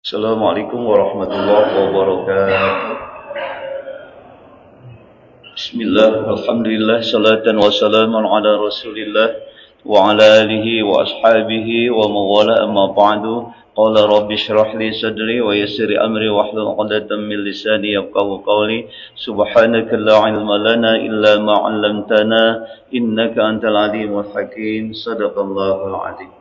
Assalamualaikum warahmatullahi wabarakatuh. Bismillah, alhamdulillah, salatan wa salaman ala rasulillah wa ala alihi wa ashabihi wa mawala amma ba'du. Qala rabbi syrah li sadri wa yassir amri wa hlul 'uqdatam min lisani yafqahu qawli. Subhanaka la ilma lana illa ma 'allamtana innaka antal alimul hakim. Shadaqallahul 'azim.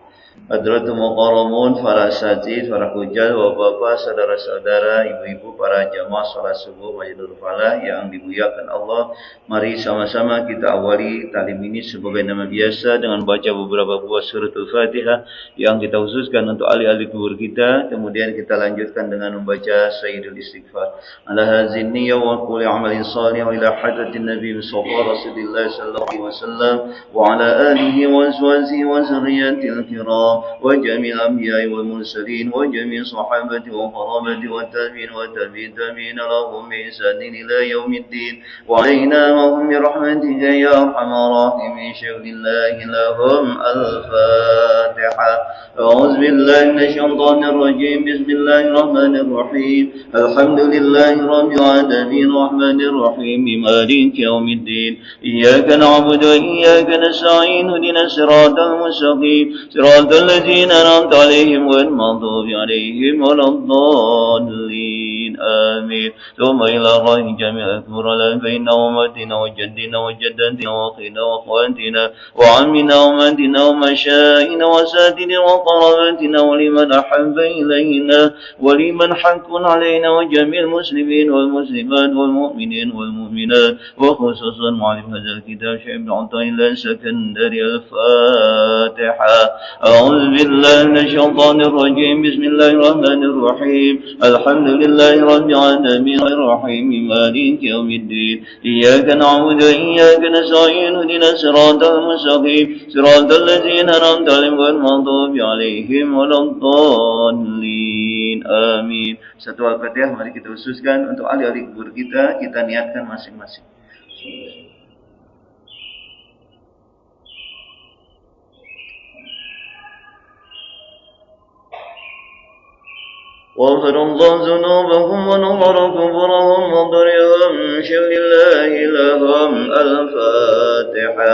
Hadratul mukarramun, para asatidz, para hujjah, bapak-bapak, saudara-saudara, ibu-ibu, para jamaah salat subuh Masjidul Falah yang dimuliakan Allah. Mari sama-sama kita awali talim ini sebagai nama biasa dengan baca beberapa buah suratul Fatihah yang kita khususkan untuk ahli-ahli kubur kita. Kemudian kita lanjutkan dengan membaca Sayyidul Istighfar. Ala hadzal niyyah wa kulli amalin shalih wa ila hadratin Nabi Mustafa Rasulillah sallallahu alaihi wasallam wa ala alihi wa azwajihi wa dzurriyyatil kiram وجميع الأنبياء والمرسلين وجميع صحابته وقرابته والتابعين والتابعين لهم بإحسان إلى يوم الدين وعلينا وهم برحمتك يا أرحم الراحمين شهد الله لهم الفاتحة. أعوذ بالله من الشيطان الرجيم بسم الله الرحمن الرحيم الحمد لله رب العالمين الرحمن الرحيم مالك يوم الدين إياك نعبد وإياك نستعين اهدنا الصراط المستقيم صراط الذين أنعمت عليهم غير المغضوب عليهم ولا الضالين آمين. ثم إلى الله جميع أكبر لنا بين أمتنا وجدنا وجدتنا وأخينا وأخواتنا وعمنا وأمتنا ومشائنا وسادنا وقرابتنا ولمن أحب إلينا ولمن حق علينا وجميع المسلمين والمسلمات والمؤمنين والمؤمنات وخصوصا معلم هذا الكتاب شيخ ابن عطاء الله السكندري. الفاتحة. أعوذ بالله من الشيطان الرجيم بسم الله الرحمن الرحيم الحمد لله رب العالمين الرحيم مالك يوم الدين إياك نعبد وإياك نستعين اهدنا الصراط المستقيم صراط الذين أنعمت عليهم غير المغضوب عليهم ولا الضالين آمين. Satu Al-Fatihah mari kita khususkan untuk ahli-ahli kubur kita niatkan masing-masing. واغفر الله ذنوبهم ونظر كبرهم وضرهم شر الله لهم. الفاتحة.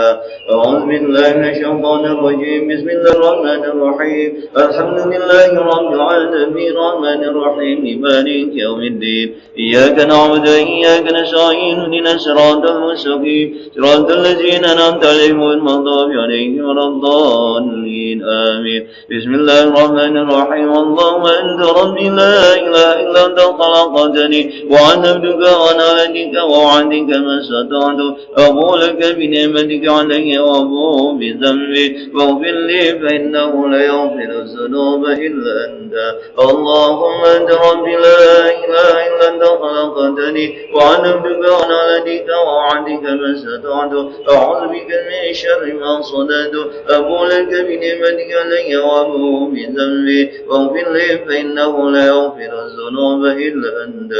أعوذ بالله من الشيطان الرجيم بسم الله الرحمن الرحيم الحمد لله رب العالمين الرحمن الرحيم مالك يوم الدين إياك نعبد وإياك نستعين اهدنا الصراط المستقيم صراط الذين أنعمت عليهم غير المغضوب عليهم ولا الضالين آمين. بسم الله الرحمن الرحيم اللهم أنت ربي لا إله إلا أنت خلقتني وأنا عبدك وأنا ولدك ووعدك ما استطعت أبوء لك بنعمتك علي وأبوء بذنبي واغفر لي فإنه لا يغفر الذنوب إلا أنت. اللهم أنت ربي لا إله إلا أنت خلقتني وأنا عبدك وأنا ولدك ووعدك ما استطعت أعوذ بك من شر ما صنعت أبوء لك بنعمتك علي وأبوء بذنبي واغفر لي فإنه لا يغفر الذنوب إلا أنت.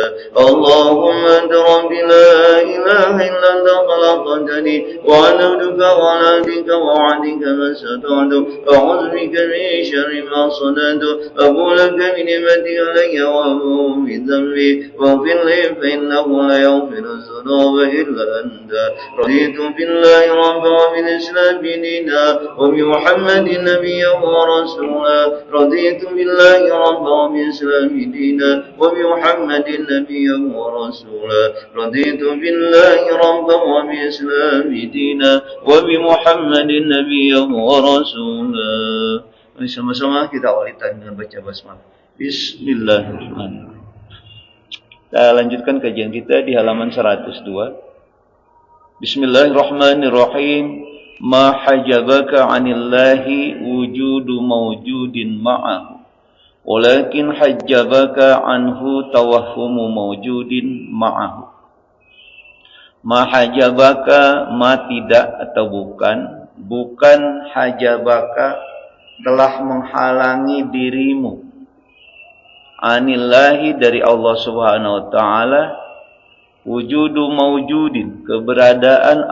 اللهم أنت ربي لا إله إلا أنت خلقتني وأنا عبدك وأنا عبدك ووعدك ما استطعت أعوذ بك من شر ما صنعت أبوء لك بنعمتك علي وأبوء بذنبي واغفر لي فإنه لا يغفر الذنوب إلا أنت. رضيت بالله ربا وبالإسلام دينا وبمحمد نبيا ورسولا. رضيت بالله ربا وبالإسلام دينا وبمحمد نبيا ورسولا. رضيت بالله ربا وبالإسلام دينا وبمحمد نبيا ورسولا. Mari sama-sama kita awali dengan baca basmalah. Bismillahirrahmanirrahim. Kita lanjutkan kajian kita di halaman 102. Bismillahirrahmanirrahim. Ma hajabaka 'anillahi wujudu mawjudin ma'ahu walakin hajabaka anhu tawahhumu mawjudin ma'ahu. Ma hajabaka, ma tidak atau bukan hajabaka telah menghalangi dirimu, anillahi dari Allah Subhanahu wa taala, wujudu mawjudin keberadaan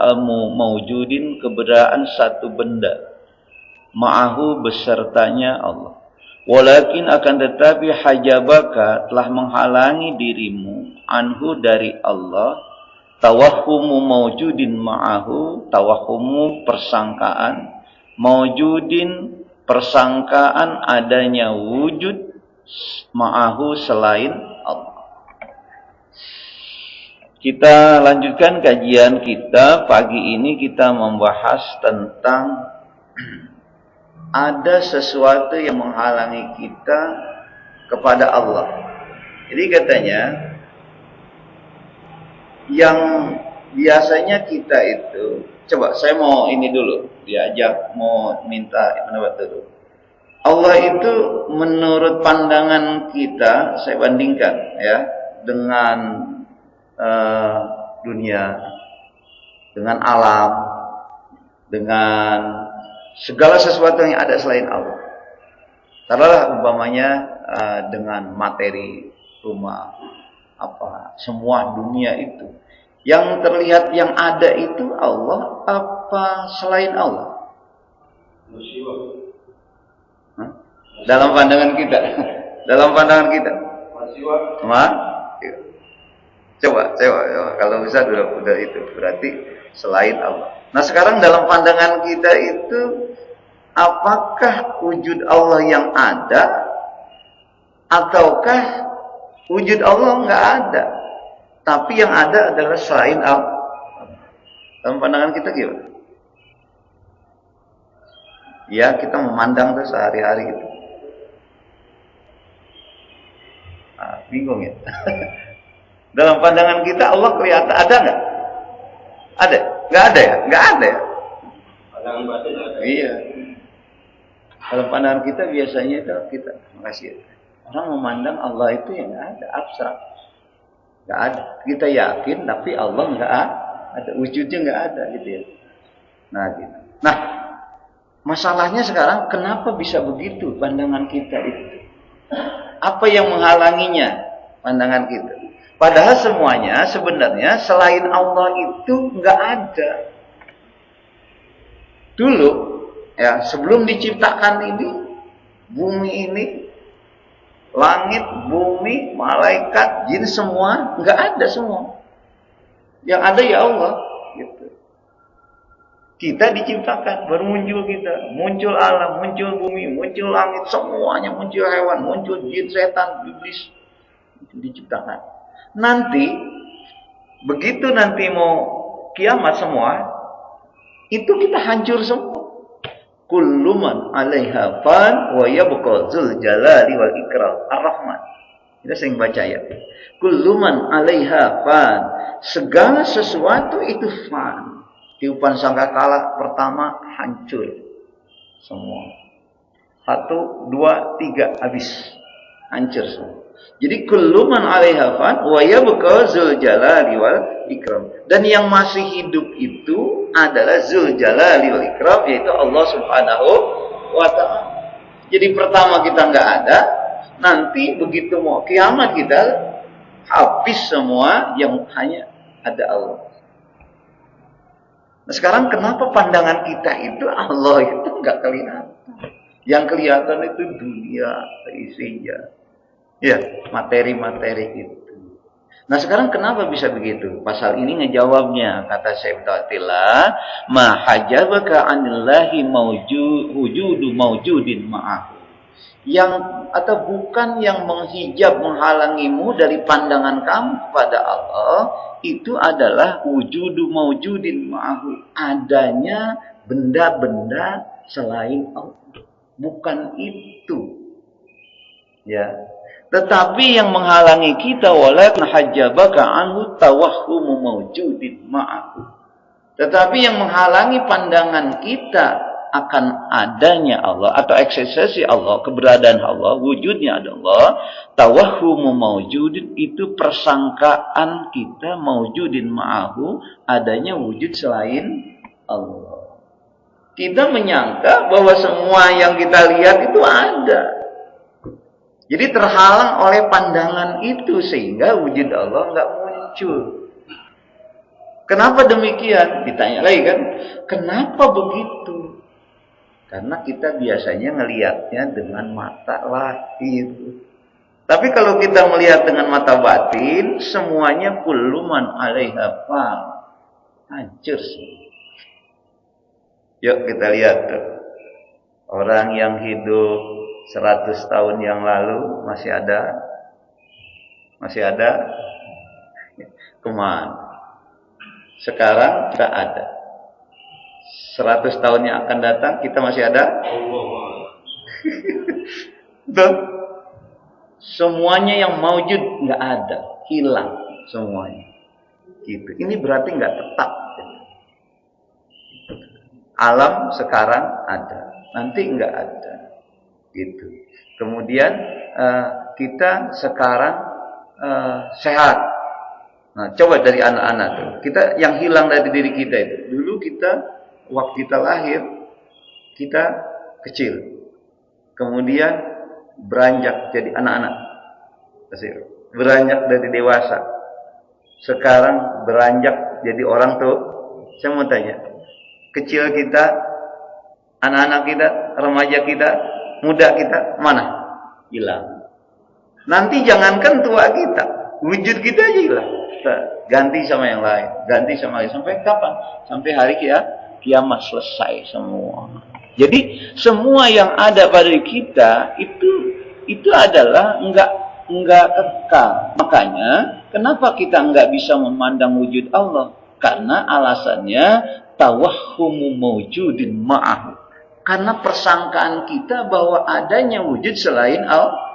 mawjudin keberadaan satu benda, ma'ahu besertanya Allah. Walakin akan tetapi hajabaka telah menghalangi dirimu anhu dari Allah, tawahhumu mawjudin ma'ahu, tawahhumu persangkaan, mawjudin persangkaan adanya wujud ma'ahu selain Allah. Kita lanjutkan kajian kita. Pagi ini kita membahas tentang ada sesuatu yang menghalangi kita kepada Allah. Jadi katanya, yang biasanya kita itu, coba saya mau ini dulu, diajak mau minta pendapat dulu. Allah itu menurut pandangan kita, saya bandingkan ya dengan dunia, dengan alam, dengan segala sesuatu yang ada selain Allah. Taruhlah umpamanya dengan materi, rumah, apa, semua dunia itu. Yang terlihat yang ada itu Allah apa selain Allah? Hah? Dalam pandangan kita. Dalam pandangan kita. Coba. Kalau bisa udah itu berarti selain Allah. Nah sekarang dalam pandangan kita itu, apakah wujud Allah yang ada, ataukah wujud Allah nggak ada, tapi yang ada adalah selain Allah? Dalam pandangan kita gimana? Ya kita memandang tuh sehari-hari gitu. Bingung ya. Dalam pandangan kita Allah kelihatan ada nggak? Ada? Nggak ada ya? Nggak ada ya? Pandangan batin ada. Iya. Dalam pandangan kita biasanya itu kita, makasih ya. Orang memandang Allah itu yang nggak ada, abstrak. Nggak ada. Kita yakin, tapi Allah nggak ada. Wujudnya nggak ada gitu ya. Nah, gitu. Nah, masalahnya sekarang kenapa bisa begitu pandangan kita itu? Apa yang menghalanginya pandangan kita? Padahal semuanya sebenarnya selain Allah itu nggak ada. Dulu, ya sebelum diciptakan ini, bumi ini, langit, bumi, malaikat, jin semua nggak ada semua. Yang ada ya Allah. Gitu. Kita diciptakan, baru muncul kita, muncul alam, muncul bumi, muncul langit, semuanya muncul hewan, muncul jin, setan, iblis, diciptakan. Nanti, begitu nanti mau kiamat semua, itu kita hancur semua. Kullu man 'alaiha fan wa yabqa dzul jalali wal ikram ar-rahman. Kita sering baca ya. Kullu man 'alaiha fan. Segala sesuatu itu fan. Tiupan sangkakala pertama hancur semua. 1, 2, 3 habis. Hancur semua. Jadi kullu man 'alaiha fan wa yabqa dzul jalali wal ikram. Dan yang masih hidup itu adalah dzul jalali wal ikram, yaitu Allah Subhanahu wa taala. Jadi pertama kita enggak ada, nanti begitu mau kiamat kita habis semua, yang hanya ada Allah. Nah, sekarang kenapa pandangan kita itu Allah itu enggak kelihatan? Yang kelihatan itu dunia isinya. Ya, materi-materi itu. Nah sekarang kenapa bisa begitu? Pasal ini ngejawabnya, kata Syekh Ta'tillah, ma hajabaka 'anillahi wujudu mawjudin ma'ahu. Yang atau bukan yang menghijab, menghalangimu dari pandangan kamu kepada Allah, itu adalah wujudu mawjudin ma'ahu, adanya benda-benda selain Allah. Bukan itu. Ya. Tetapi yang menghalangi kita, walakin hajabaka anhu tawahhumu mawjudin ma'ahu. Tetapi yang menghalangi pandangan kita akan adanya Allah atau eksistensi Allah, keberadaan Allah, wujudnya ada Allah, tawahhumu mawjudin, itu persangkaan kita mawjudin ma'ahu, adanya wujud selain Allah. Kita menyangka bahwa semua yang kita lihat itu ada. Jadi terhalang oleh pandangan itu sehingga wujud Allah nggak muncul. Kenapa demikian? Ditanya lagi kan, kenapa begitu? Karena kita biasanya ngelihatnya dengan mata lahir. Tapi kalau kita melihat dengan mata batin, semuanya kullu man 'alaiha fan. Hancur semua. Yuk kita lihat tuh. Orang yang hidup 100 tahun yang lalu masih ada? Masih ada? Kemana? Sekarang tidak ada. 100 tahun yang akan datang kita masih ada? Betul? Semuanya yang maujud nggak ada, hilang semuanya. Gitu. Ini berarti nggak tetap. Alam sekarang ada, nanti nggak ada. Gitu. Kemudian kita sekarang sehat. Nah, coba dari anak-anak tuh. Kita yang hilang dari diri kita itu. Dulu kita waktu kita lahir kita kecil. Kemudian beranjak jadi anak-anak. Beranjak dari dewasa. Sekarang beranjak jadi orang tua. Saya mau tanya, kecil kita, anak-anak kita, remaja kita, muda kita, mana? Hilang. Nanti jangankan tua kita, wujud kita aja hilang. Ganti sama yang lain, ganti sama yang lain. Sampai kapan? Sampai hari kiamat selesai semua. Jadi semua yang ada pada kita itu adalah enggak kekal. Makanya kenapa kita enggak bisa memandang wujud Allah? Karena alasannya tawahhumu mawjudin ma'ahu. Karena persangkaan kita bahwa adanya wujud selain Allah.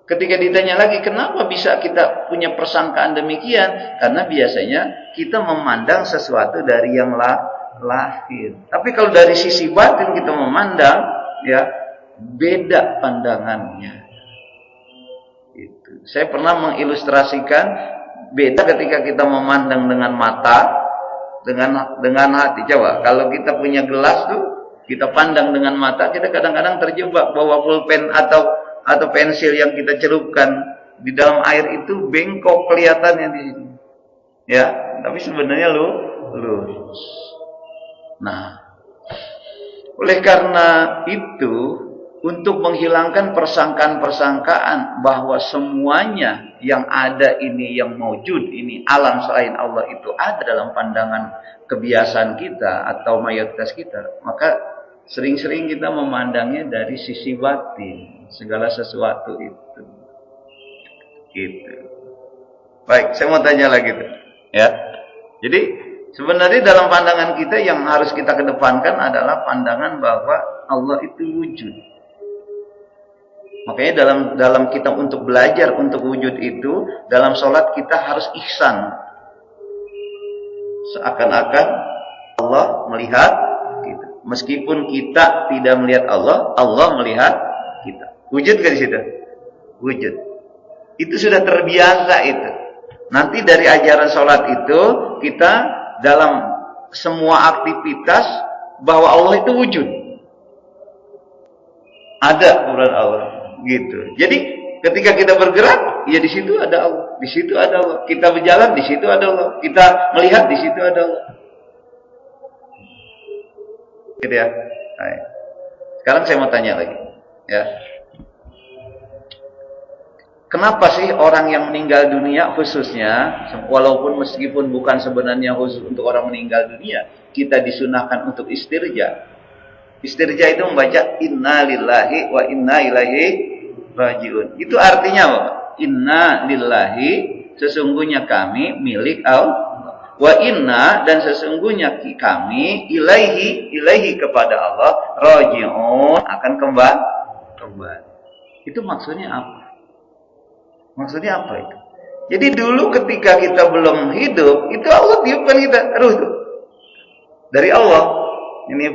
Ketika ditanya lagi, kenapa bisa kita punya persangkaan demikian? Karena biasanya kita memandang sesuatu dari yang lahir. Tapi kalau dari sisi batin kita memandang, ya beda pandangannya. Itu. Saya pernah mengilustrasikan beda ketika kita memandang dengan mata, dengan hati. Coba, kalau kita punya gelas tuh, kita pandang dengan mata, kita kadang-kadang terjebak bahwa pulpen atau pensil yang kita celupkan di dalam air itu bengkok kelihatannya di sini. Ya, tapi sebenarnya lurus. Nah, oleh karena itu, untuk menghilangkan persangkaan-persangkaan bahwa semuanya yang ada ini, yang maujud ini, alam selain Allah itu ada dalam pandangan kebiasaan kita atau mayoritas kita, maka sering-sering kita memandangnya dari sisi batin, segala sesuatu itu. Gitu. Baik, saya mau tanya lagi tuh. Ya. Jadi sebenarnya dalam pandangan kita yang harus kita kedepankan adalah pandangan bahwa Allah itu wujud. Makanya dalam kita untuk belajar untuk wujud itu, dalam sholat kita harus ihsan. Seakan-akan Allah melihat kita. Meskipun kita tidak melihat Allah, Allah melihat kita. Wujud gak di situ? Wujud. Itu sudah terbiasa itu. Nanti dari ajaran sholat itu, kita dalam semua aktivitas bahwa Allah itu wujud. Ada ukuran Allah. Gitu. Jadi ketika kita bergerak, ya di situ ada Allah, di situ ada Allah. Kita berjalan, di situ ada Allah. Kita melihat, di situ ada Allah. Gitu ya. Baik. Sekarang saya mau tanya lagi, ya. Kenapa sih orang yang meninggal dunia khususnya, walaupun meskipun bukan sebenarnya khusus untuk orang meninggal dunia, kita disunahkan untuk istirja. Istirja itu membaca inna lillahi wa inna ilaihi rajiun. Itu artinya apa? Inna lillahi, sesungguhnya kami milik Allah. Wa inna, dan sesungguhnya kami ilaihi kepada Allah, rajiun, akan kembali. Itu maksudnya apa? Maksudnya apa itu? Jadi dulu ketika kita belum hidup, itu Allah tiupkan kita ruh itu dari Allah. Ini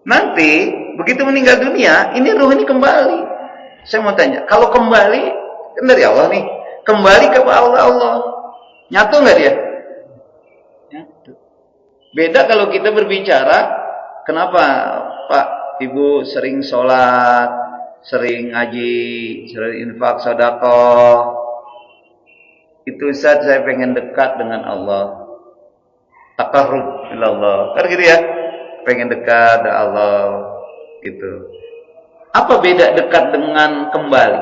nanti begitu meninggal dunia, ini ruh ini kembali. Saya mau tanya, kalau kembali kan dari Allah nih, kembali ke Allah, nyatu nggak dia? Nyatu. Beda kalau kita berbicara, kenapa Pak Ibu sering sholat, sering ngaji, sering infak, sedekah? Itu saat saya pengen dekat dengan Allah, taqarrub ila Allah, kan gitu ya? Pengen dekat dengan Allah, Gitu. Apa beda dekat dengan kembali?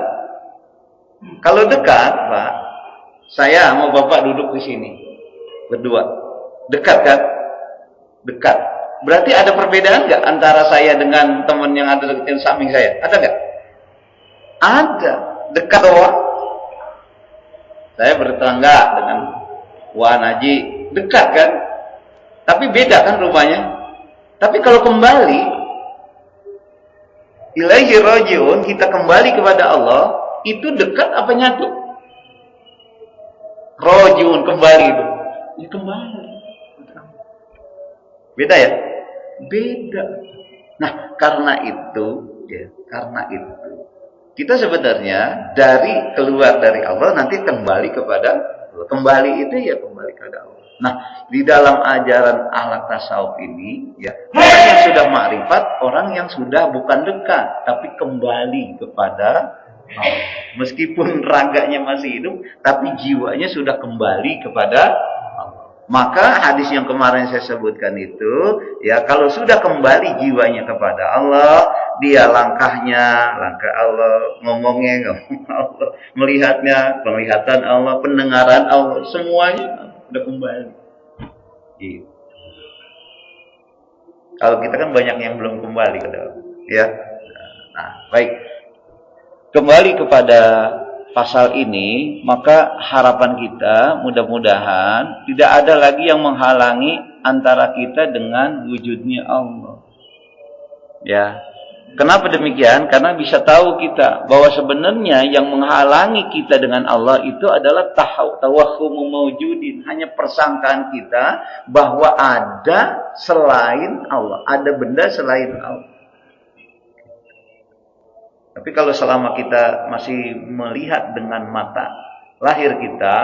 Kalau dekat, Pak, saya mau Bapak duduk di sini berdua. Dekat kan? Dekat. Berarti ada perbedaan nggak antara saya dengan teman yang ada di samping saya? Ada nggak? Ada. Dekat doang. Saya bertetangga dengan Wan Haji, dekat kan? Tapi beda kan rumahnya? Tapi kalau kembali, ilaihi rajiun, kita kembali kepada Allah, itu dekat apa nyatu? Rajiun, kembali itu. Ya kembali. Beda ya? Beda. Nah, karena itu, kita sebenarnya keluar dari Allah nanti kembali kepada Allah. Kembali itu ya kembali kepada Allah. Nah, di dalam ajaran ahlak tasawuf ini, ya, orang yang sudah makrifat, orang yang sudah bukan dekat, tapi kembali kepada Allah. Meskipun raganya masih hidup, tapi jiwanya sudah kembali kepada Allah. Maka hadis yang kemarin saya sebutkan itu, ya, kalau sudah kembali jiwanya kepada Allah, dia langkah Allah, ngomongnya Allah, melihatnya, penglihatan Allah, pendengaran Allah, semuanya udah kembali. Gitu. Kalau kita kan banyak yang belum kembali ke dalam, ya. Nah, baik. Kembali kepada pasal ini, maka harapan kita mudah-mudahan tidak ada lagi yang menghalangi antara kita dengan wujudnya Allah. Ya. Kenapa demikian? Karena bisa tahu kita bahwa sebenarnya yang menghalangi kita dengan Allah itu adalah tawahhumu maujudin, hanya persangkaan kita bahwa ada selain Allah, ada benda selain Allah. Tapi kalau selama kita masih melihat dengan mata lahir kita,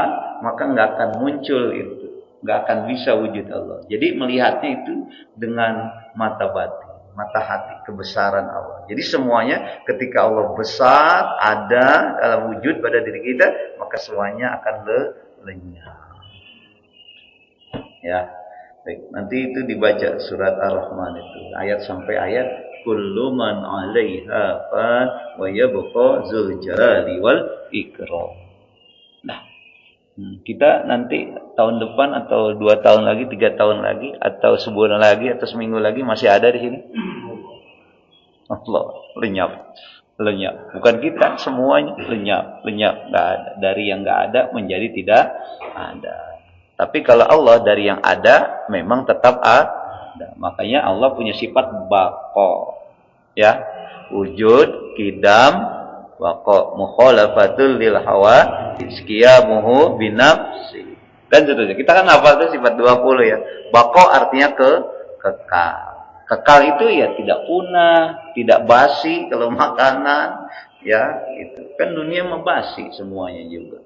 maka nggak akan muncul itu, nggak akan bisa wujud Allah. Jadi melihatnya itu dengan mata batin, mata hati, kebesaran Allah. Jadi semuanya ketika Allah besar, ada dalam wujud pada diri kita, maka semuanya akan lenyap. Ya, baik. Nanti itu dibaca surat Ar-Rahman itu, ayat sampai ayat. Kullu man 'alaiha fan wa yabqa dzul jalali wal ikram. Nah, kita nanti tahun depan atau 2 tahun lagi, 3 tahun lagi, atau sebulan lagi, atau seminggu lagi masih ada di sini. Allah, lenyap. Bukan kita, semuanya lenyap. Nggak ada. Dari yang nggak ada menjadi tidak ada. Tapi kalau Allah dari yang ada memang tetap ada. Makanya Allah punya sifat baqa. Ya, wujud, qidam, waqa, mukhalafatul lil hawa, isqiyamuhu binafsi. Dan seterusnya. Kita kan hafal itu sifat 20 ya. Baqa artinya kekal. Kekal itu ya tidak punah, tidak basi kalau makanan, ya, itu. Kan dunia membasi semuanya juga.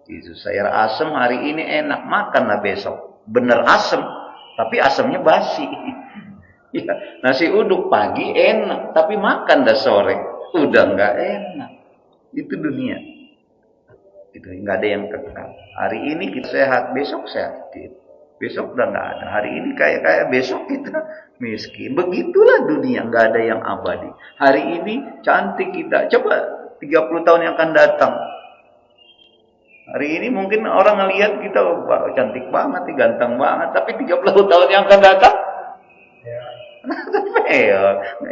Itu sayur asam hari ini enak, makanlah besok. Bener asam, tapi asamnya basi. Ya, nasi uduk pagi enak, tapi makan dah sore udah nggak enak. Itu dunia. Itu nggak ada yang kekal. Hari ini kita sehat, besok sakit, besok udah nggak ada. Hari ini kaya, besok kita miskin. Begitulah dunia, nggak ada yang abadi. Hari ini cantik kita, coba 30 tahun yang akan datang. Hari ini mungkin orang ngelihat kita cantik banget, ganteng banget, tapi 30 tahun yang akan datang.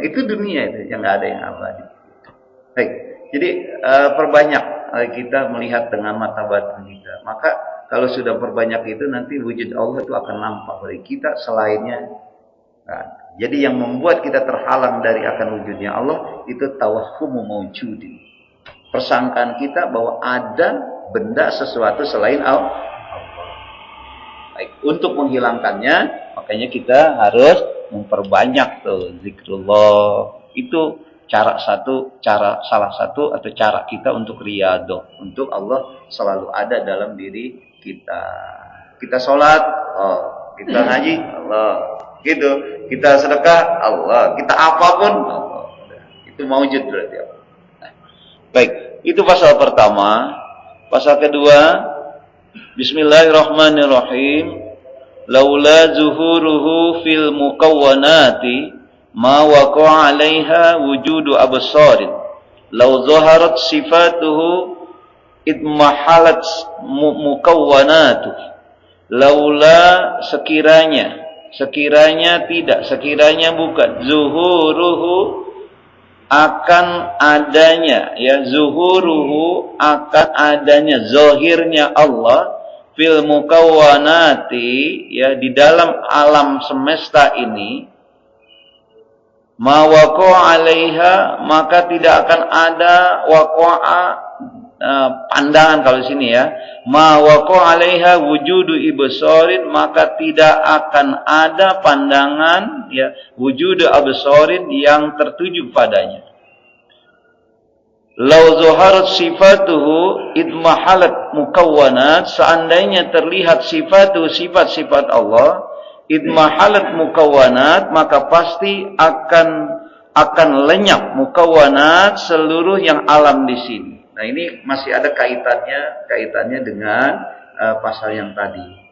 Itu dunia itu yang nggak ada yang abadi. Baik, jadi perbanyak kita melihat dengan mata batin kita. Maka kalau sudah perbanyak itu nanti wujud Allah itu akan nampak bagi kita, selainnya. Nah, jadi yang membuat kita terhalang dari akan wujudnya Allah itu tawahhumu maujudin. Persangkaan kita bahwa ada benda sesuatu selain Allah. Baik, untuk menghilangkannya, makanya kita harus memperbanyak tuh zikrullah. Itu salah satu atau cara kita untuk riyadhah, untuk Allah selalu ada dalam diri kita. Kita sholat, kita ngaji, Allah. Gitu. Kita sedekah, Allah. Kita apapun, Allah. Itu maujud berarti. Nah, baik, itu pasal pertama. Pasal kedua, Bismillahirrahmanirrahim. Laula zuhuruhu fil mukawwanati ma waqa'a 'alaiha wujudu absarin law zaharat sifatuhu idmahalat mukawwanatuh laula sekiranya bukan zuhuruhu akan adanya zuhuruhu akan adanya zahirnya Allah fil mukawwanati di dalam alam semesta ini ma waqa'a 'alaiha maka tidak akan ada waqa'a pandangan kalau sini ma waqa'a 'alaiha wujudu ibsarin maka tidak akan ada pandangan wujudu absarin yang tertuju padanya. Lau zuharat sifatuhu idmahalat mukawwanat seandainya terlihat sifat-sifat Allah idmahalat mukawwanat maka pasti akan lenyap mukawwanat seluruh yang alam di sini. Nah, ini masih ada kaitannya dengan pasal yang tadi.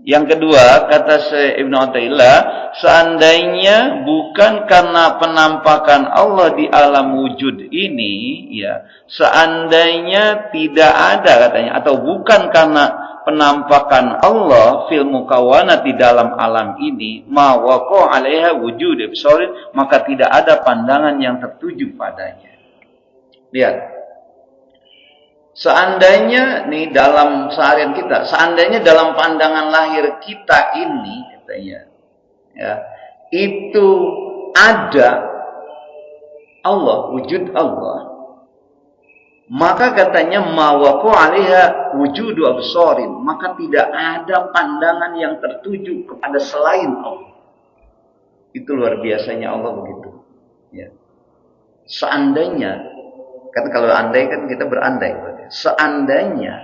Yang kedua, kata Ibnu Athaillah, seandainya bukan karena penampakan Allah di alam wujud ini, seandainya tidak ada katanya, atau bukan karena penampakan Allah fil mukawwanat di dalam alam ini, ma waqa'a 'alaiha wujud absarin, maka tidak ada pandangan yang tertuju padanya. Lihat. Seandainya nih dalam seharian kita, seandainya dalam pandangan lahir kita ini katanya itu ada Allah, wujud Allah, maka katanya ma waqa'a 'alaiha wujudu absarin, maka tidak ada pandangan yang tertuju kepada selain Allah. Itu luar biasanya Allah begitu. Seandainya, kan kalau andai kan kita berandai. Seandainya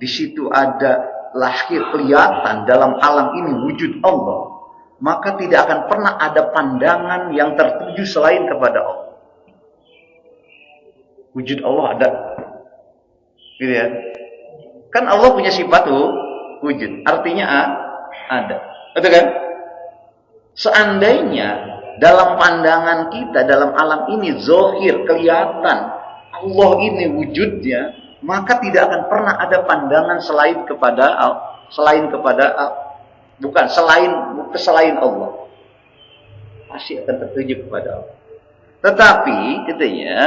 di situ ada lahir kelihatan dalam alam ini wujud Allah, maka tidak akan pernah ada pandangan yang tertuju selain kepada Allah. Wujud Allah ada. Gitu ya. Kan Allah punya sifat wujud, artinya ada. Betul kan? Seandainya dalam pandangan kita dalam alam ini zahir kelihatan Allah ini wujudnya, maka tidak akan pernah ada pandangan selain kepada Allah. Pasti akan tertuju kepada Allah. Tetapi katanya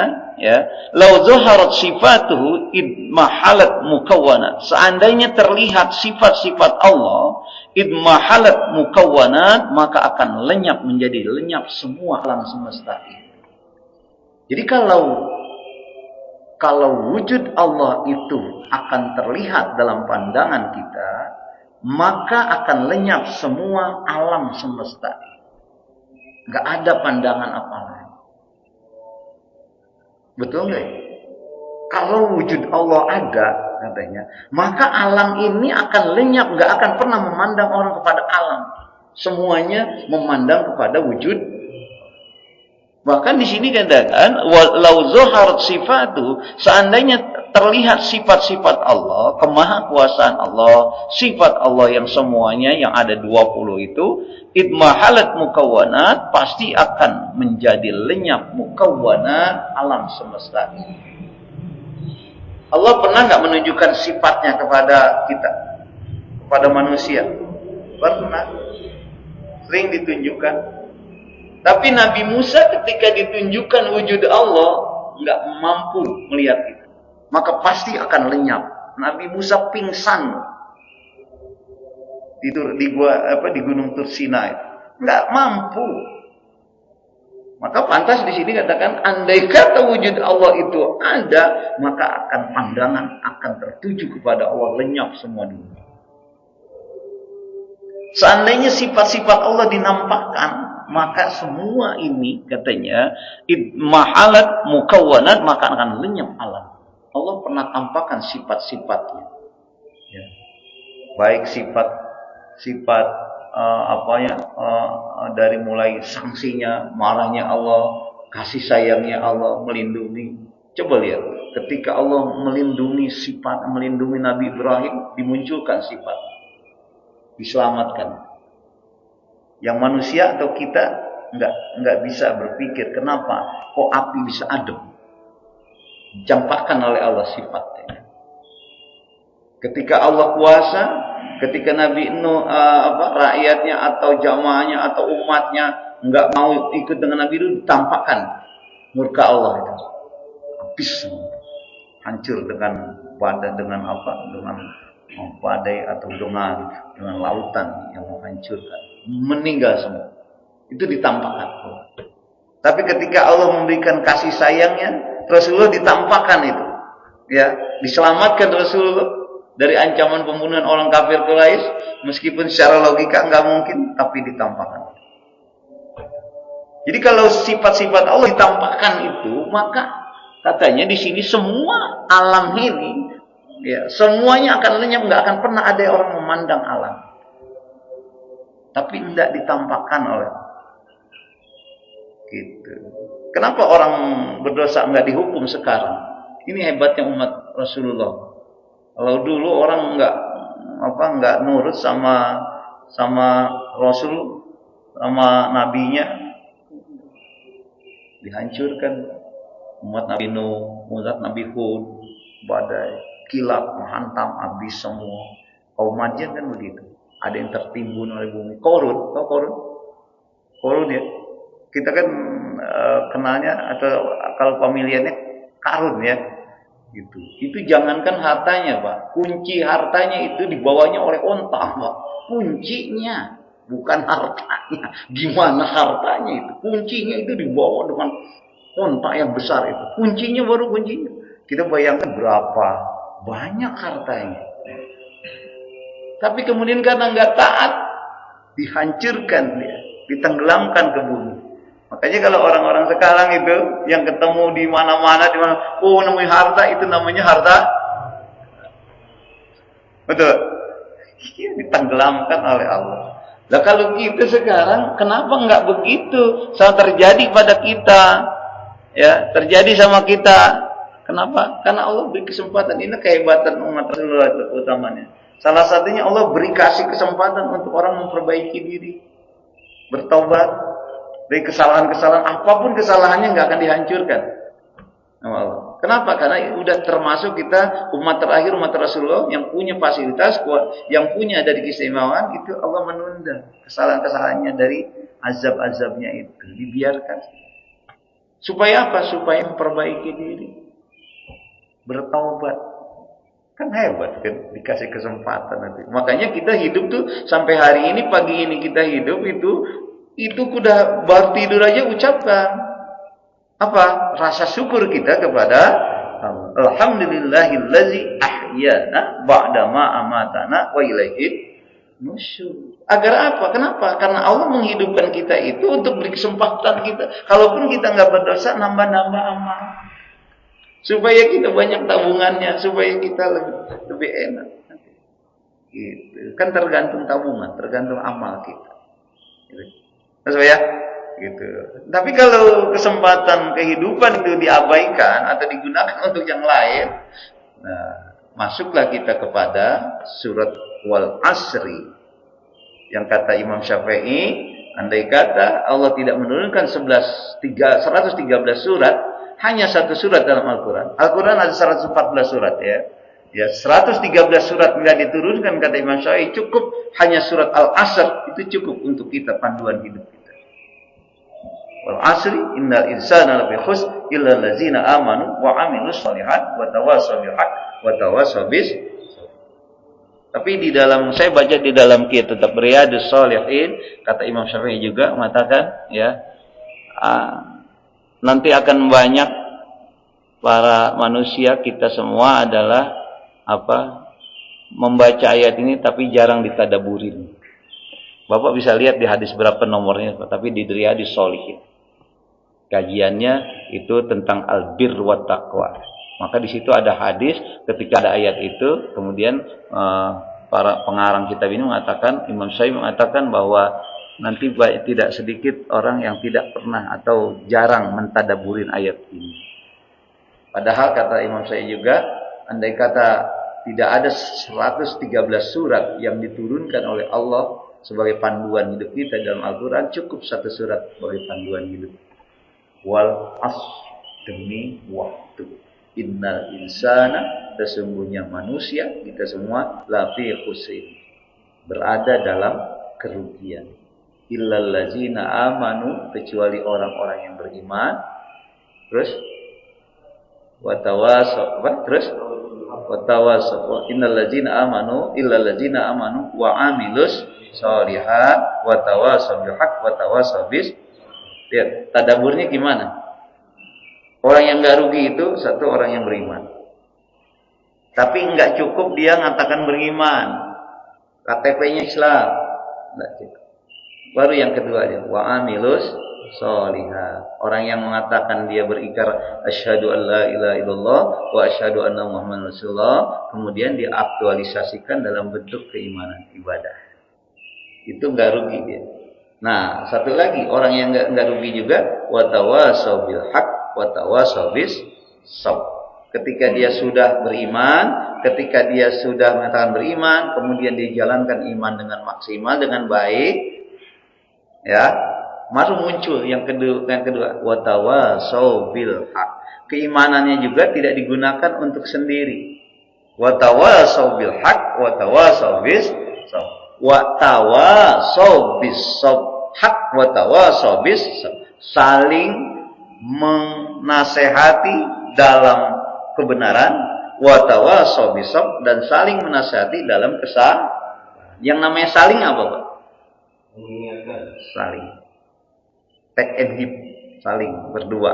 lau zaharat sifatuhu idmahalat mukawwanat. Seandainya terlihat sifat-sifat Allah idmahalat mukawwanat, maka akan menjadi lenyap semua alam semesta ini. Jadi kalau wujud Allah itu akan terlihat dalam pandangan kita, maka akan lenyap semua alam semesta. Enggak ada pandangan apa lain. Betul enggak? Kalau wujud Allah ada, katanya, maka alam ini akan lenyap, enggak akan pernah memandang orang kepada alam. Semuanya memandang kepada wujud. Bahkan di sini katakan walau zaharat sifatu, seandainya terlihat sifat-sifat Allah, kemahakuasaan Allah, sifat Allah yang semuanya yang ada 20 itu, idmahalat mukawwanat, pasti akan menjadi lenyap mukawwanat alam semesta ini. Allah pernah enggak menunjukkan sifatnya kepada kita, kepada manusia? Pernah. Sering ditunjukkan. Tapi Nabi Musa ketika ditunjukkan wujud Allah enggak mampu melihat itu. Maka pasti akan lenyap. Nabi Musa pingsan di Gunung Tursina itu. Enggak mampu. Maka pantas di sini katakan andai kata wujud Allah itu ada, maka pandangan akan tertuju kepada Allah, lenyap semua dunia. Seandainya sifat-sifat Allah dinampakkan, maka semua ini katanya idmahalat mukawwanat, maka akan lenyap alam. Allah pernah tampakkan sifat-sifatnya. Baik sifat dari mulai sanksinya, marahnya Allah, kasih sayangnya Allah, melindungi. Coba lihat, ketika Allah melindungi Nabi Ibrahim, dimunculkan sifat, diselamatkan. Yang manusia atau kita nggak bisa berpikir kenapa kok api bisa adem. Campakkan oleh Allah sifatnya. Ketika Allah kuasa, ketika Nabi Nuh rakyatnya atau jamaahnya atau umatnya nggak mau ikut dengan Nabi Nuh, ditampakkan murka Allah itu. Habis hancur dengan badai, dengan badai atau dengan lautan yang menghancurkan, meninggal semua. Itu ditampakkan. Tapi ketika Allah memberikan kasih sayangnya, Rasulullah ditampakkan itu, ya, diselamatkan Rasulullah dari ancaman pembunuhan orang kafir Quraisy, meskipun secara logika nggak mungkin, tapi ditampakkan. Jadi kalau sifat-sifat Allah ditampakkan itu, maka katanya di sini semua alam ini, ya, semuanya akan lenyap, nggak akan pernah ada orang memandang alam. Tapi tidak ditampakkan oleh gitu. Kenapa orang berdosa nggak dihukum sekarang? Ini hebatnya umat Rasulullah. Kalau dulu orang nggak nurut sama Rasul, sama nabinya, dihancurkan. Umat Nabi Nuh, umat Nabi Hud, badai, kilat menghantam habis semua. Kaum Madian kan begitu. Ada yang tertimbun oleh bumi. Korun, tahu korun? Korun ya. Kita kan kenalnya atau kalau pemilihannya karun ya. Gitu. Itu jangankan hartanya, Pak. Kunci hartanya itu dibawanya oleh onta, Pak. Kuncinya, bukan hartanya. Gimana hartanya itu? Kuncinya itu dibawa dengan onta yang besar itu. Kuncinya baru kuncinya. Kita bayangkan berapa banyak hartanya. Tapi kemudian karena nggak taat, dihancurkan dia, ditenggelamkan ke bumi. Makanya kalau orang-orang sekarang itu yang ketemu di mana-mana, namanya harta, itu namanya harta. Betul. Ditenggelamkan oleh Allah. Nah kalau kita sekarang, kenapa nggak begitu? Sama terjadi pada kita, ya, terjadi sama kita. Kenapa? Karena Allah beri kesempatan. Ini kehebatan umat Rasulullah utamanya. Salah satunya Allah kasih kesempatan untuk orang memperbaiki diri, bertobat. Dari kesalahan-kesalahan, apapun kesalahannya nggak akan dihancurkan sama Allah. Kenapa? Karena udah termasuk kita umat terakhir, umat Rasulullah yang punya fasilitas, yang punya dari keistimewaan, itu Allah menunda kesalahan-kesalahannya dari azab-azabnya itu, dibiarkan. Supaya apa? Supaya memperbaiki diri, bertaubat. Kan hebat kan, dikasih kesempatan nanti. Makanya kita hidup tuh sampai hari ini, pagi ini kita hidup itu udah baru tidur aja ucapkan apa? Rasa syukur kita kepada Allah. Alhamdulillahillazi ahyana ba'da ma amatana wa ilaihi nusyur. Agar apa? Kenapa? Karena Allah menghidupkan kita itu untuk beri kesempatan kita. Kalaupun kita nggak berdosa, nambah-nambah amal. Supaya kita banyak tabungannya, supaya kita lebih enak. Gitu. Kan tergantung tabungan, tergantung amal kita. Gitu. Terus ya, gitu. Tapi kalau kesempatan kehidupan itu diabaikan atau digunakan untuk yang lain, nah, masuklah kita kepada surat Wal Asri. Yang kata Imam Syafi'i, andai kata Allah tidak menurunkan 113 surat, hanya satu surat dalam Al-Quran. Al-Quran ada 114 surat ya. Ya, 113 surat bila diturunkan kata Imam Syafi'i cukup, hanya surat Al-Asr itu cukup untuk kita panduan hidup kita. Wal asri innal insana lafi khusr illa allazina amanu wa amilus shalihat wa tawassaw bil haqq wa tawassaw bis. Tapi saya baca di dalam kitab Riyadhus Shalihin, kata Imam Syafi'i juga mengatakan ya, nanti akan banyak para manusia, kita semua adalah membaca ayat ini tapi jarang ditadaburin. Bapak bisa lihat di hadis berapa nomornya, tapi di Riyadhus Shalihin. Kajiannya itu tentang albir wa taqwa. Maka di situ ada hadis, ketika ada ayat itu, kemudian para pengarang kitab ini mengatakan, Imam Syafi'i mengatakan bahwa nanti tidak sedikit orang yang tidak pernah atau jarang mentadaburin ayat ini. Padahal kata Imam Syafi'i juga, andai kata tidak ada 113 surat yang diturunkan oleh Allah sebagai panduan hidup kita dalam Al-Quran, cukup satu surat sebagai panduan hidup. Wal asr, demi waktu. Innal insana, sesungguhnya manusia, kita semua, lafi khusrin, berada dalam kerugian. Illal ladzina amanu, kecuali orang-orang yang beriman. Terus watawasaw, terus watawasaw, innal ladzina amanu illal ladzina amanu wa amilus sholihat watawasaw bil haqq watawasaw bis. Ya, tadaburnya gimana? Orang yang enggak rugi itu satu orang yang beriman. Tapi enggak cukup dia mengatakan beriman. KTP-nya Islam. Enggak cukup. Baru yang kedua dia, wa amilus sholihat. Orang yang mengatakan dia berikrar asyhadu an la ilaha illallah wa asyhadu anna muhammadar rasulullah, kemudian diaktualisasikan dalam bentuk keimanan ibadah. Itu enggak rugi dia. Nah, satu lagi orang yang enggak rugi juga, wa tawasaw bil haqq wa tawasaw bis sabr. Ketika dia sudah beriman, ketika dia sudah mengatakan beriman, kemudian dijalankan iman dengan maksimal, dengan baik, ya, baru muncul yang kedua, watawasaw bil haq. Keimanannya juga tidak digunakan untuk sendiri. Watawasaw bil haq, watawasaw bis sabr. Watawasaw bis sabr, haq watawasaw bis sabr. Saling menasehati dalam kebenaran, watawasaw bis sabr, dan saling menasehati dalam kesabaran. Yang namanya saling apa, Pak? Saling. Take and give, saling berdua.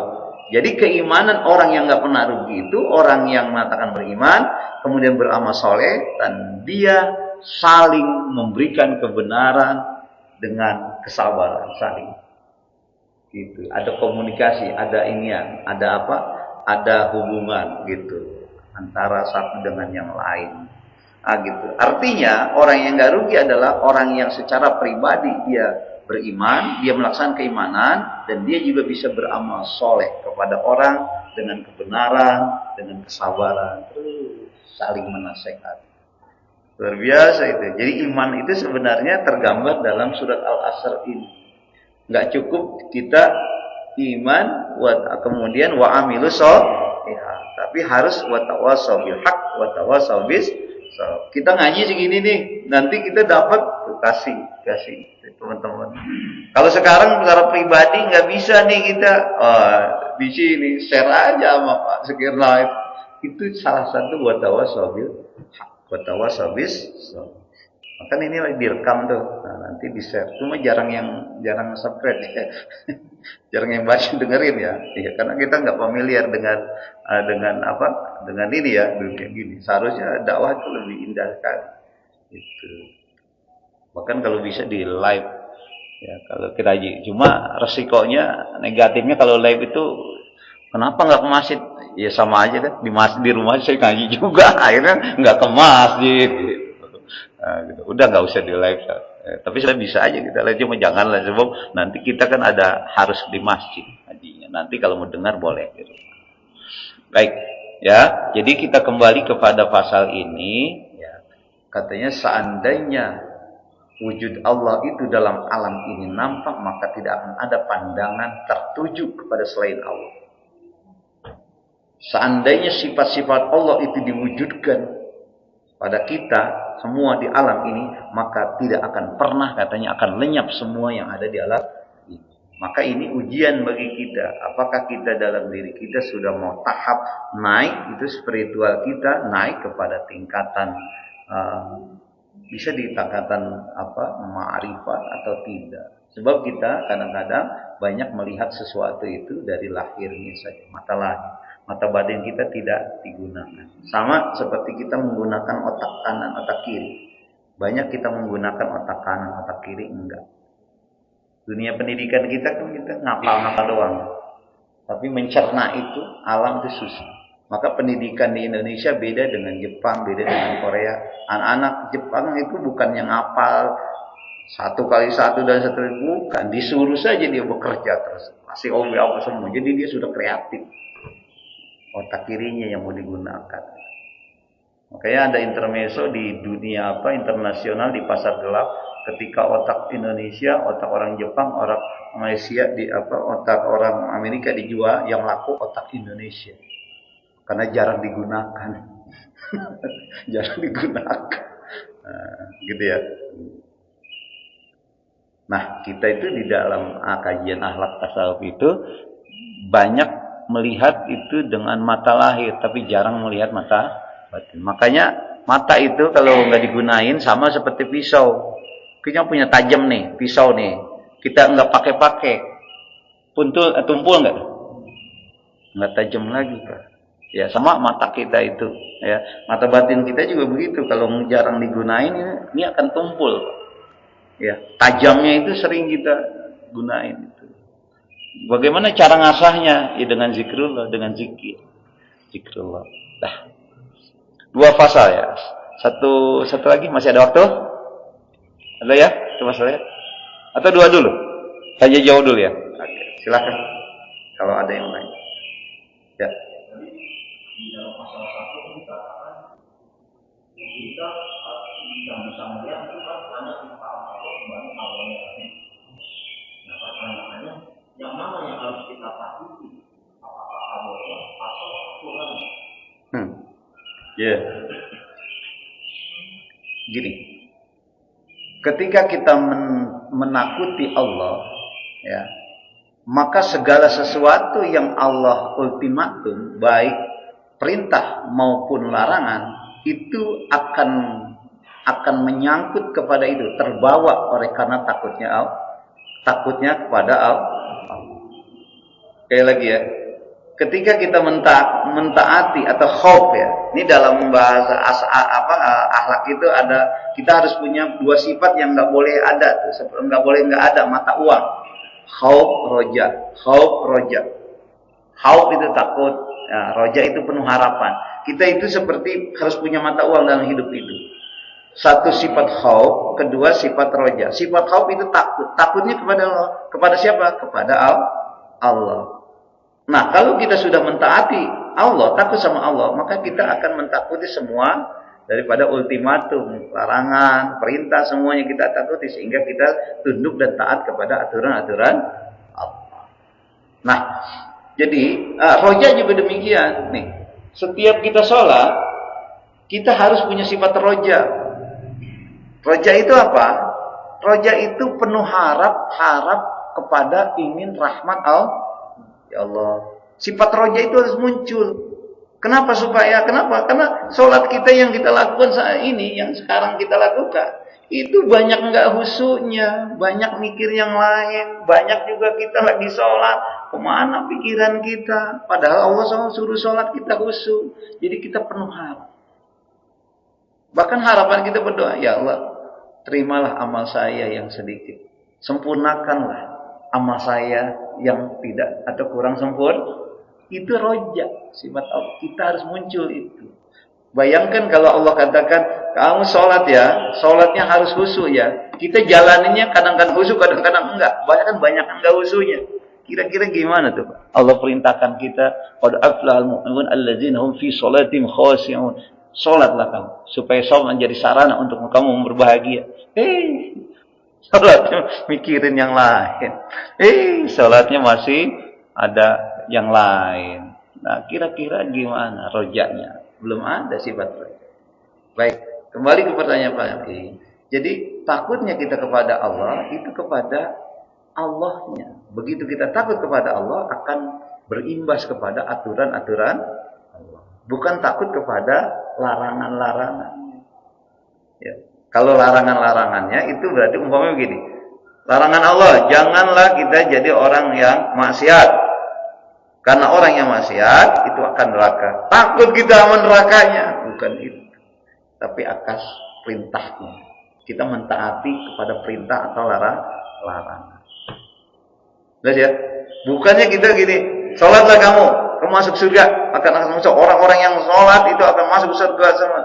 Jadi keimanan orang yang nggak pernah rugi itu orang yang mengatakan beriman, kemudian beramal soleh, dan dia saling memberikan kebenaran dengan kesabaran, saling. Gitu. Ada komunikasi, ada inian, ada apa? Ada hubungan gitu antara satu dengan yang lain. Gitu. Artinya orang yang nggak rugi adalah orang yang secara pribadi dia beriman, dia melaksanakan keimanan, dan dia juga bisa beramal soleh kepada orang dengan kebenaran, dengan kesabaran, terus saling menasehati. Luar biasa itu. Jadi iman itu sebenarnya tergambar dalam surat Al-Asr ini. Nggak cukup kita iman, kemudian wa amilus sholihat, tapi harus wa tawasaw bil haqq wa tawasaw bis. So, kita ngaji segini nih, nanti kita dapat kasih teman-teman. Kalau sekarang secara pribadi nggak bisa nih kita di sini share aja sama Pak Sekirna, itu salah satu wa tawasaw bil haqq wa tawasaw bis. So, maka ini lagi direkam tuh, nah, nanti di share. Cuma jarang subscribe ya. Jarang yang baca dengerin ya. Iya, karena kita nggak familiar dengan ini ya, kayak gini. Seharusnya dakwah itu lebih indah sekali. Itu. Bahkan kalau bisa di live ya, kalau kita cuma resikonya negatifnya kalau live itu kenapa nggak ke masjid? Ya sama aja kan, di rumah saya ngaji juga, akhirnya nggak ke masjid. Nah, gitu. Udah nggak usah di live. Tapi saya bisa aja kita live, cuma janganlah, sebab nanti kita kan harus di masjid hajinya. Nanti kalau mau dengar boleh gitu. Baik, ya. Jadi kita kembali kepada pasal ini, ya. Katanya seandainya wujud Allah itu dalam alam ini nampak, maka tidak akan ada pandangan tertuju kepada selain Allah. Seandainya sifat-sifat Allah itu diwujudkan pada kita semua di alam ini, maka tidak akan pernah katanya akan lenyap semua yang ada di alam ini. Maka ini ujian bagi kita. Apakah kita dalam diri kita sudah mau tahap naik, itu spiritual kita naik kepada tingkatan bisa di tingkatan ma'rifat atau tidak. Sebab kita kadang-kadang banyak melihat sesuatu itu dari lahirnya saja, mata lahir. Mata batin kita tidak digunakan. Sama seperti kita menggunakan otak kanan, otak kiri. Banyak kita menggunakan otak kanan, otak kiri enggak. Dunia pendidikan kita kan kita ngapal-ngapal doang. Tapi mencerna itu, alam itu susah. Maka pendidikan di Indonesia beda dengan Jepang, beda dengan Korea. Anak-anak Jepang itu bukan yang ngapal 1 kali 1 dan 1, bukan. Disuruh saja dia bekerja terus. Masih apa semua. Jadi dia sudah kreatif. Otak kirinya yang mau digunakan. Makanya ada intermezzo di dunia internasional, di pasar gelap, ketika otak Indonesia, otak orang Jepang, orang Malaysia otak orang Amerika dijual, yang laku otak Indonesia. Karena jarang digunakan. Jarang digunakan. Gitu ya. Nah, kita itu di dalam kajian akhlak tasawuf itu banyak melihat itu dengan mata lahir, tapi jarang melihat mata batin. Makanya mata itu kalau nggak digunain sama seperti pisau. Kita punya tajam nih, pisau nih. Kita nggak pakai-pakai, tumpul nggak? Nggak tajam lagi, Pak. Ya sama mata kita itu. Ya, mata batin kita juga begitu. Kalau jarang digunain, ini akan tumpul, Pak. Ya, tajamnya itu sering kita gunain itu. Bagaimana cara ngasahnya? Ya dengan zikrullah, dengan zikir. Zikrullah. Dah. 2 fasa ya. Satu lagi masih ada waktu? Ada ya? Itu masalahnya. Atau 2 dulu? Tanya jauh dulu ya. Oke, silakan. Kalau ada yang lain. Ya. Di dalam pasal 1 dikatakan kita yang bisa melihat itu kan hanya kita Allah dibanding awalnya. Nah, pertanyaannya, yang mana yang harus kita takuti? Apakah Allah atau Tuhan? Ya. Gini. Ketika kita menakuti Allah, ya, maka segala sesuatu yang Allah ultimatum, baik perintah maupun larangan, itu akan menyangkut kepada itu, terbawa oleh karena takutnya kepada Allah. Sekali lagi ya, ketika kita mentaati atau khauf ya, ini dalam bahasa akhlak itu ada, kita harus punya 2 sifat yang nggak boleh ada, nggak ada mata uang. Khauf, roja. Khauf, roja. Khauf itu takut, ya, roja itu penuh harapan. Kita itu seperti harus punya mata uang dalam hidup itu. Satu sifat khauf, kedua sifat roja. Sifat khauf itu takut. Takutnya kepada Allah. Kepada siapa? Kepada Allah. Nah, kalau kita sudah mentaati Allah, takut sama Allah, maka kita akan mentakuti semua daripada ultimatum, larangan, perintah, semuanya kita takuti sehingga kita tunduk dan taat kepada aturan-aturan Allah. Nah, jadi roja juga demikian nih. Setiap kita sholat, kita harus punya sifat roja. Roja itu apa? Roja itu penuh harap kepada ingin rahmat Allah. Ya Allah. Sifat roja itu harus muncul. Kenapa? Karena sholat kita yang kita lakukan saat ini, yang sekarang kita lakukan, itu banyak enggak khusyuknya, banyak mikir yang lain, banyak juga kita lagi sholat, kemana pikiran kita? Padahal Allah suruh sholat kita khusyuk. Jadi kita penuh harap. Bahkan harapan kita berdoa, ya Allah, terimalah amal saya yang sedikit. Sempurnakanlah amal saya yang tidak atau kurang sempurna. Itu roja, sifat Allah. Kita harus muncul itu. Bayangkan kalau Allah katakan, kamu sholat ya, sholatnya harus khusyuk ya. Kita jalaninnya kadang-kadang khusyuk, kadang-kadang enggak. Banyak enggak khusyuknya. Kira-kira gimana tuh, Pak? Allah perintahkan kita, qad aflahal mu'minun alladzina hum fi sholatihim khashi'un. Sholatlah kamu, supaya sholat menjadi sarana untuk kamu berbahagia. Sholatnya mikirin yang lain. Sholatnya masih ada yang lain. Nah, kira-kira gimana rojanya? Belum ada sifat roja. Baik, kembali ke pertanyaan Pak Yaki. Jadi, takutnya kita kepada Allah itu kepada Allahnya. Begitu kita takut kepada Allah, akan berimbas kepada aturan-aturan Allah. Bukan takut kepada larangan-larangannya. Ya. Kalau larangan-larangannya itu berarti umpamanya begini. Larangan Allah, janganlah kita jadi orang yang maksiat. Karena orang yang maksiat itu akan neraka. Takut kita sama nerakanya. Bukan itu. Tapi atas perintahnya. Kita mentaati kepada perintah atau larangan. Lihat ya. Bukannya kita gini, sholatlah kamu masuk surga. Akan masuk orang-orang yang sholat itu akan masuk surga sama.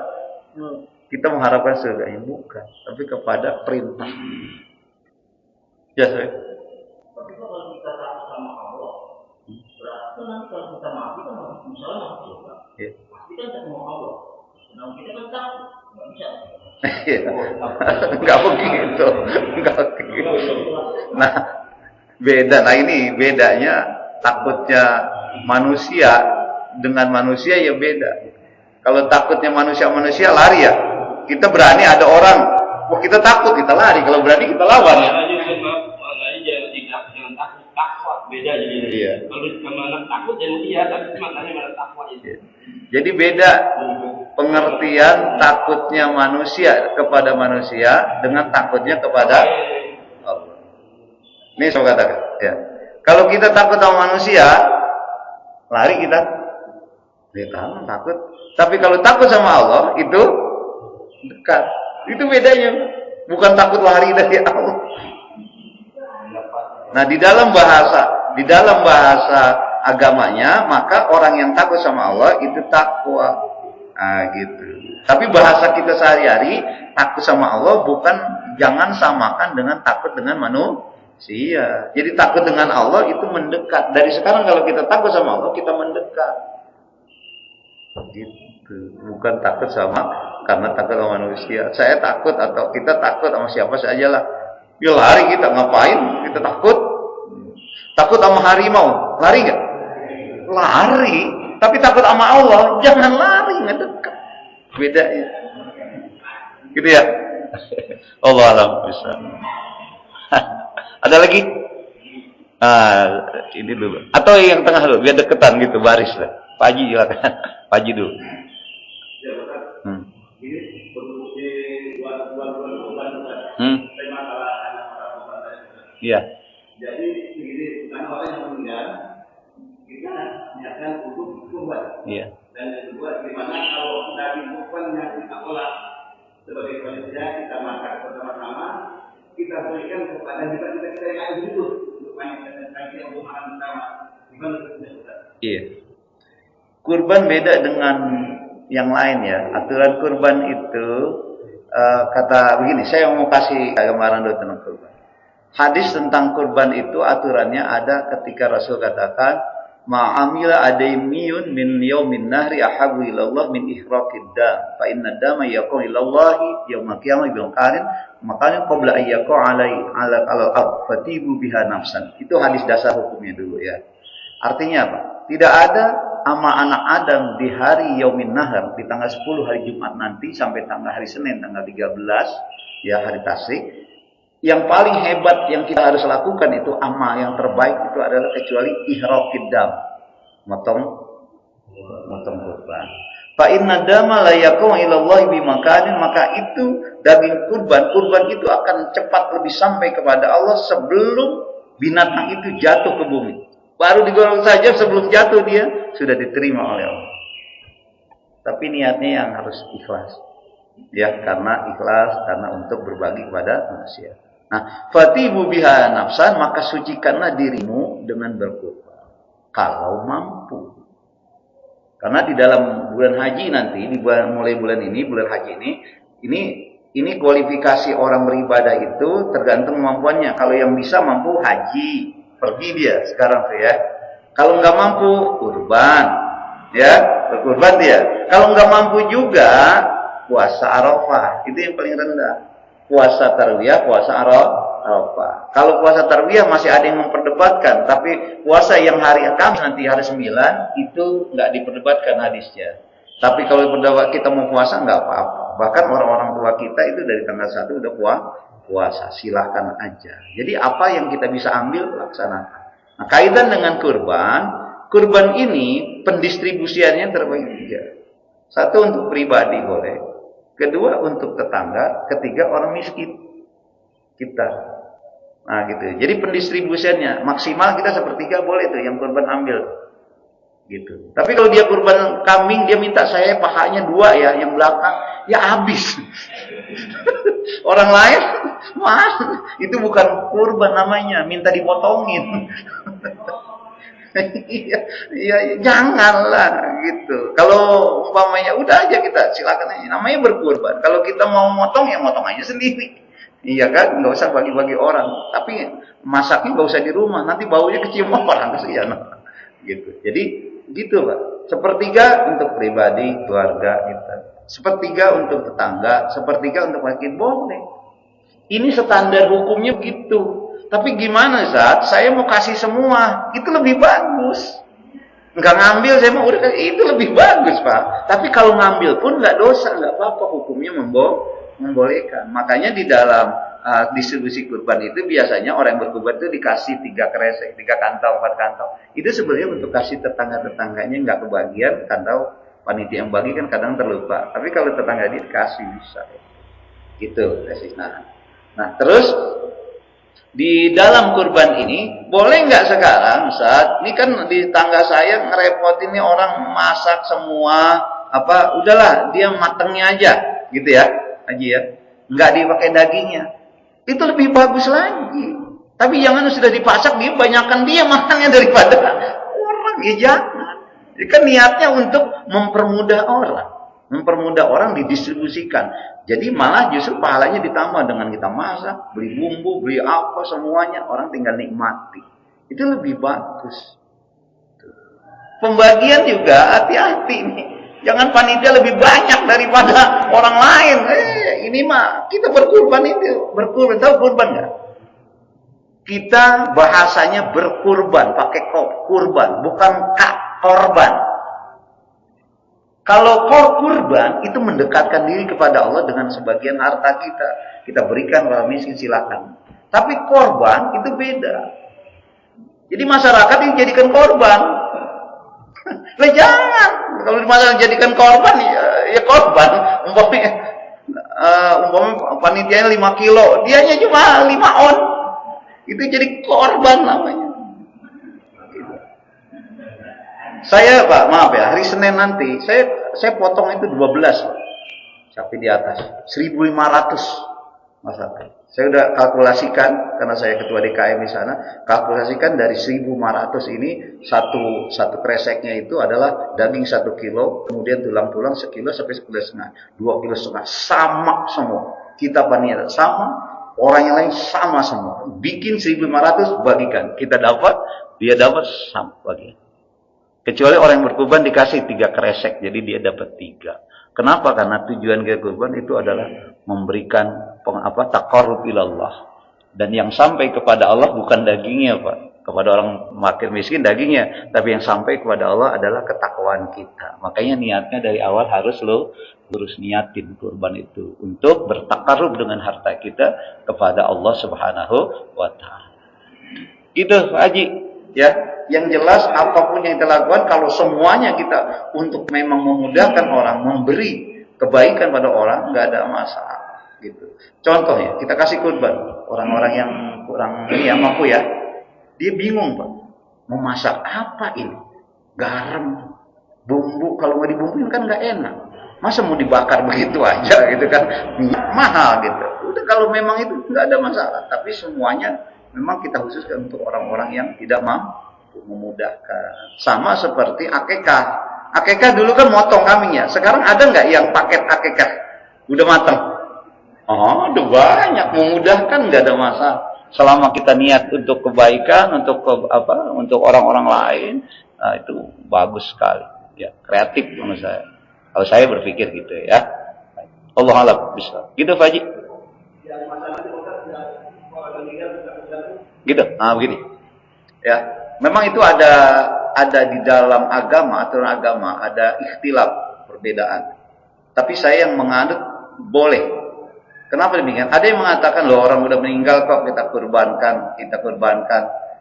Kita mengharapkan surga. Bukan. Tapi kepada perintah. Ya, saya. Tapi kalau kita takut sama Allah, berarti nanti kalau kita mati kan misalnya masuk surga, pasti kan ketemu Allah. Nah kita kan takut, nggak bisa. Enggak begitu. Enggak begitu. Nah, beda. Nah ini bedanya takutnya manusia dengan manusia ya beda. Kalau takutnya manusia lari ya. Kita berani ada orang, wah kita takut kita lari. Kalau berani kita lawan. Beda jadi. Iya. Kalau anak takut jadi iya, tapi maknanya malah takwa itu. Jadi beda pengertian takutnya manusia kepada manusia dengan takutnya kepada Allah. Ini saya katakan, ya. Kalau kita takut sama manusia, lari kita. Dia takut. Tapi kalau takut sama Allah itu dekat. Itu bedanya. Bukan takut lari dari Allah. Nah, di dalam bahasa agamanya, maka orang yang takut sama Allah itu takwa. Nah, gitu. Tapi bahasa kita sehari-hari, takut sama Allah bukan, jangan samakan dengan takut dengan manusia. Jadi takut dengan Allah itu mendekat. Dari sekarang kalau kita takut sama Allah, kita mendekat. Gitu. Bukan takut karena takut sama manusia. Saya takut atau kita takut sama siapa sajalah. Ya lari kita, ngapain? Kita takut. Takut sama harimau, lari gak? Lari. Tapi takut sama Allah, jangan lari, ngedekat. Beda ya. Gitu ya. Allah alam bisa. Ada lagi? Ini dulu. Atau yang tengah dulu, biar deketan gitu, baris lah. Pak Haji silakan. Pak Haji dulu. Iya. Jadi begini, karena orang yang meninggal, kita niatkan untuk kurban. Iya. Dan yang kedua, gimana kalau dari kurban yang kita olah sebagai manusia, kita masak bersama-sama, kita berikan kepada kita yang ada di situ untuk panitia dan panitia untuk makan bersama. Gimana itu? Iya. Kurban beda dengan yang lain ya. Aturan kurban itu kata begini, saya mau kasih gambaran dulu tentang kurban. Hadis tentang kurban itu aturannya ada ketika Rasul katakan ma'amila adaimiyun min yaumin nahri ahabu ilallah min ihraqid dam fa inna dama yaqu ilallahi yaumil qiyamah bil qarin maqalan qabla ayyaqu ala al-fatibu biha nafsan. Itu hadis dasar hukumnya dulu ya. Artinya apa? Tidak ada ama anak Adam di hari yaumin nahar, di tanggal 10 hari Jumat nanti sampai tanggal hari Senin tanggal 13 ya hari Tasyrik. Yang paling hebat yang kita harus lakukan itu amal yang terbaik itu adalah kecuali ihraqid dam, motong kurban. Fa inna dama la yaqum ila Allah bi makanin, maka itu daging kurban itu akan cepat lebih sampai kepada Allah sebelum binatang itu jatuh ke bumi. Baru digoreng saja sebelum jatuh dia sudah diterima oleh Allah. Tapi niatnya yang harus ikhlas. Ya, karena ikhlas, karena untuk berbagi kepada manusia. Nah, fatibu biha nafsan, maka sucikanlah dirimu dengan berkurban. Kalau mampu. Karena di dalam bulan haji nanti, mulai bulan ini, bulan haji ini kualifikasi orang beribadah itu tergantung kemampuannya. Kalau yang bisa mampu haji, pergi dia sekarang tuh ya. Kalau nggak mampu, kurban. Ya, berkurban dia. Kalau nggak mampu juga, puasa Arafah. Itu yang paling rendah. Puasa tarwiyah, puasa Arafah. Kalau puasa tarwiyah masih ada yang memperdebatkan, tapi puasa yang hari Kamis nanti hari 9 itu nggak diperdebatkan hadisnya. Tapi kalau kita mau puasa nggak apa-apa. Bahkan orang-orang tua kita itu dari tanggal 1 udah puasa, silahkan aja. Jadi apa yang kita bisa ambil laksanakan. Nah, kaitan dengan kurban ini pendistribusiannya terbagi 3. Satu untuk pribadi boleh. Kedua untuk tetangga, ketiga orang miskin kita. Nah gitu. Jadi pendistribusiannya maksimal kita sepertiga boleh tuh yang kurban ambil. Gitu. Tapi kalau dia kurban kambing, dia minta saya pahanya 2 ya, yang belakang ya habis. Orang lain, itu bukan kurban namanya, minta dipotongin. Iya, janganlah gitu. Kalau umpamanya udah aja kita silakan aja. Namanya berkurban. Kalau kita mau motong ya motong aja sendiri. Iya kan, nggak usah bagi-bagi orang. Tapi masaknya nggak usah di rumah. Nanti baunya kecium orang kesian. Gitu. Jadi gitu Pak. Sepertiga untuk pribadi, keluarga kita. Sepertiga untuk tetangga, sepertiga untuk masjid, boleh. Ini standar hukumnya begitu. Tapi gimana saat saya mau kasih semua, itu lebih bagus. Enggak ngambil, saya mau udah itu lebih bagus, Pak. Tapi kalau ngambil pun enggak dosa, enggak apa-apa, hukumnya membolehkan. Makanya di dalam distribusi kurban itu biasanya orang yang berkurban itu dikasih 3 kresek, 3 kantong, 4 kantong. Itu sebenarnya untuk kasih tetangga-tetangganya, enggak kebagian, kantong panitia yang bagi kan kadang terlupa. Tapi kalau tetangga dia dikasih bisa. Gitu, nah, terus di dalam kurban ini boleh nggak sekarang saat ini kan di tangga saya ngerepotin nih orang masak semua udahlah dia matengnya aja gitu ya Haji ya, nggak dipakai dagingnya, itu lebih bagus lagi. Tapi jangan sudah dipasak dia banyakkan dia makannya daripada orang, ya jangan. Jadi kan niatnya untuk mempermudah orang didistribusikan. Jadi malah justru pahalanya ditambah dengan kita masak, beli bumbu, beli apa semuanya, orang tinggal nikmati. Itu lebih bagus. Pembagian juga hati-hati nih. Jangan panitia lebih banyak daripada orang lain. Ini mah kita berkurban itu, berkurban. Tahu kurban nggak? Kita bahasanya berkurban, pakai kurban, bukan korban. Kalau kurban itu mendekatkan diri kepada Allah dengan sebagian harta kita. Kita berikan orang miskin silakan. Tapi korban itu beda. Jadi masyarakat dijadikan korban. Lah jangan. Kalau masyarakat jadikan korban ya korban. Umpamanya panitianya 5 kilo, dianya cuma 5 on. Itu jadi korban namanya. Saya Pak, maaf ya, hari Senin nanti saya potong itu 12 Pak. Sapi di atas 1.500 masalah. Saya udah kalkulasikan karena saya ketua DKM di sana, kalkulasikan dari 1.500 ini satu kreseknya itu adalah daging 1 kilo, kemudian tulang-tulang 1 kilo sampai 1,5 kilo, 2,5 kilo sama semua. Kita panitia sama, orang yang lain sama semua. Bikin 1.500 bagikan, kita dapat, dia dapat sama bagian. Kecuali orang yang berkurban dikasih 3 kresek, jadi dia dapat 3. Kenapa? Karena tujuan kita kurban itu adalah memberikan taqarrub ilallah. Dan yang sampai kepada Allah bukan dagingnya, Pak. Kepada orang fakir miskin dagingnya, tapi yang sampai kepada Allah adalah ketakwaan kita. Makanya niatnya dari awal harus niatin kurban itu untuk bertaqarrub dengan harta kita kepada Allah Subhanahu wa taala. Gitu, Pak Haji. Ya, yang jelas apapun yang kita lakukan, kalau semuanya kita untuk memang memudahkan orang, memberi kebaikan pada orang, nggak ada masalah. Gitu. Contohnya, kita kasih kurban orang-orang yang kurang mampu ya, dia bingung Pak, mau masak apa ini? Garam, bumbu, kalau mau dibumbuin kan nggak enak. Masa mau dibakar begitu aja gitu kan, mahal gitu. Udah kalau memang itu nggak ada masalah, tapi semuanya memang kita khususkan untuk orang-orang yang tidak mampu, memudahkan. Sama seperti akekah. Akekah dulu kan motong kambingnya. Sekarang ada nggak yang paket akekah? Udah matang? Oh, udah banyak. Memudahkan nggak ada masalah. Selama kita niat untuk kebaikan, untuk orang-orang lain, nah, itu bagus sekali. Ya, kreatif menurut saya. Kalau saya berpikir gitu ya. Allah alam bisa. Gitu Pak Haji. Gitu, begini. Ya, memang itu ada di dalam agama, aturan agama, ada ikhtilaf, perbedaan. Tapi saya yang menganut boleh. Kenapa demikian? Ada yang mengatakan loh orang udah meninggal kok kita kurbankan.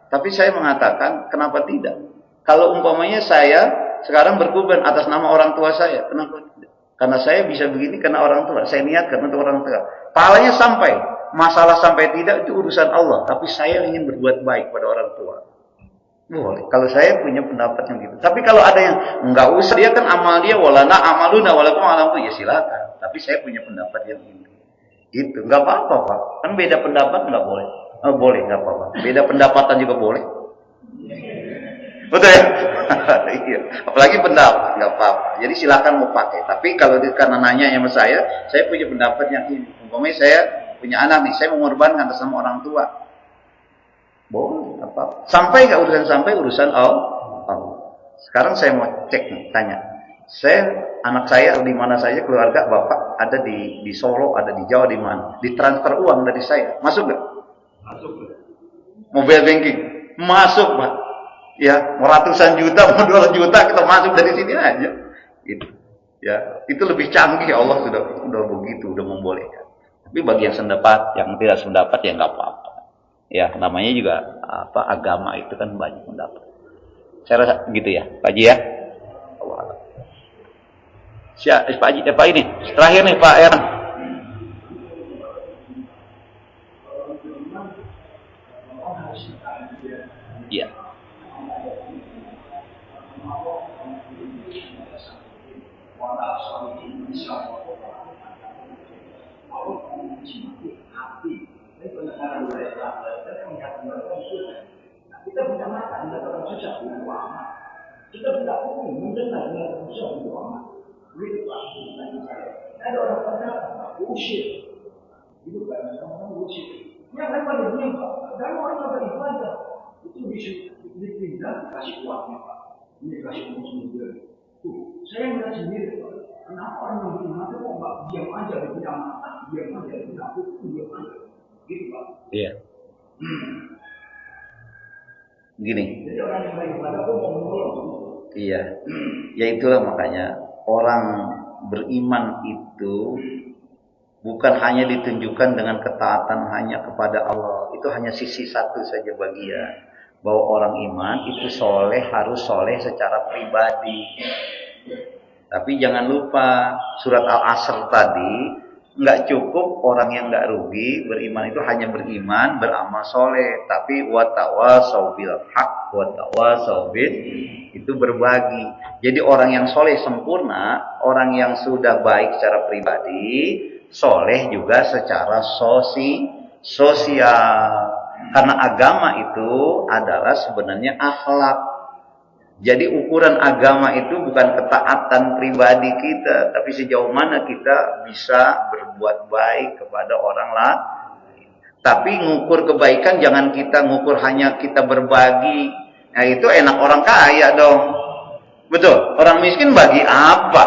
Tapi saya mengatakan kenapa tidak? Kalau umpamanya saya sekarang berkurban atas nama orang tua saya, kenapa tidak? Karena saya bisa begini karena orang tua. Saya niatkan untuk orang tua. Pahalanya sampai. Masalah sampai tidak itu urusan Allah. Tapi saya ingin berbuat baik pada orang tua. Boleh. Kalau saya punya pendapat yang gitu. Tapi kalau ada yang enggak usah, dia kan amal dia walana amaluna walakum alamku, ya silakan. Tapi saya punya pendapat yang ini. Gitu. Enggak apa-apa, Pak. Kan beda pendapat enggak boleh. Boleh, enggak apa-apa. Beda pendapatan juga boleh. Betul ya? Iya. Apalagi pendapat, enggak apa-apa. Jadi silakan mau pakai. Tapi kalau karena nanya sama saya punya pendapat yang ini. Umpamanya saya punya anak nih, saya mengorbankan atas nama orang tua. Boleh, apa? Sampai nggak urusan Allah. Sekarang saya mau cek nih, tanya. Saya anak saya di mana saja, keluarga bapak ada di Solo, ada di Jawa, di mana, ditransfer uang dari saya, masuk nggak? Masuk. Mobile banking masuk, Pak. Ya, mau ratusan juta, mau 200 juta kita masuk dari sini aja. Gitu. Ya, itu lebih canggih, Allah sudah begitu, udah membolehkan. Tapi bagi yang sependapat, yang tidak sependapat ya nggak apa-apa. Ya, namanya juga agama itu kan banyak pendapat. Saya rasa gitu ya, Pak Haji ya. Allah. Siap, Pak Haji, Pak ini terakhir nih Pak Eran. Iya. Kita punya mata, kita orang susah ulama. Kita tidak umum mendengar dengan susah ulama. Itu ada orang kata bullshit. Itu kan orang bullshit. Yang memang dia dan orang yang beribadah itu bisa dipindah kasih kuatnya Pak. Ini kasih kuat sendiri. Tuh, saya melihat sendiri Pak. Kenapa orang yang beriman itu kok nggak diam aja di punya mata, diam aja di punya hukum, diam aja. Gitu Pak. Iya. Gini. Jadi orang yang beribadah kok mau menolong. Iya. Ya itulah makanya orang beriman itu bukan hanya ditunjukkan dengan ketaatan hanya kepada Allah. Itu hanya sisi satu saja bagian. Bahwa orang iman itu soleh, harus soleh secara pribadi. Tapi jangan lupa surat Al-Asr tadi, nggak cukup orang yang nggak rugi beriman itu hanya beriman, beramal soleh. Tapi watawasau bil haq, watawasau bil, itu berbagi. Jadi orang yang soleh sempurna, orang yang sudah baik secara pribadi, soleh juga secara sosial. Karena agama itu adalah sebenarnya akhlak. Jadi ukuran agama itu bukan ketaatan pribadi kita, tapi sejauh mana kita bisa berbuat baik kepada orang lain. Tapi ngukur kebaikan jangan kita ngukur hanya kita berbagi. Nah itu enak orang kaya dong. Betul, orang miskin bagi apa?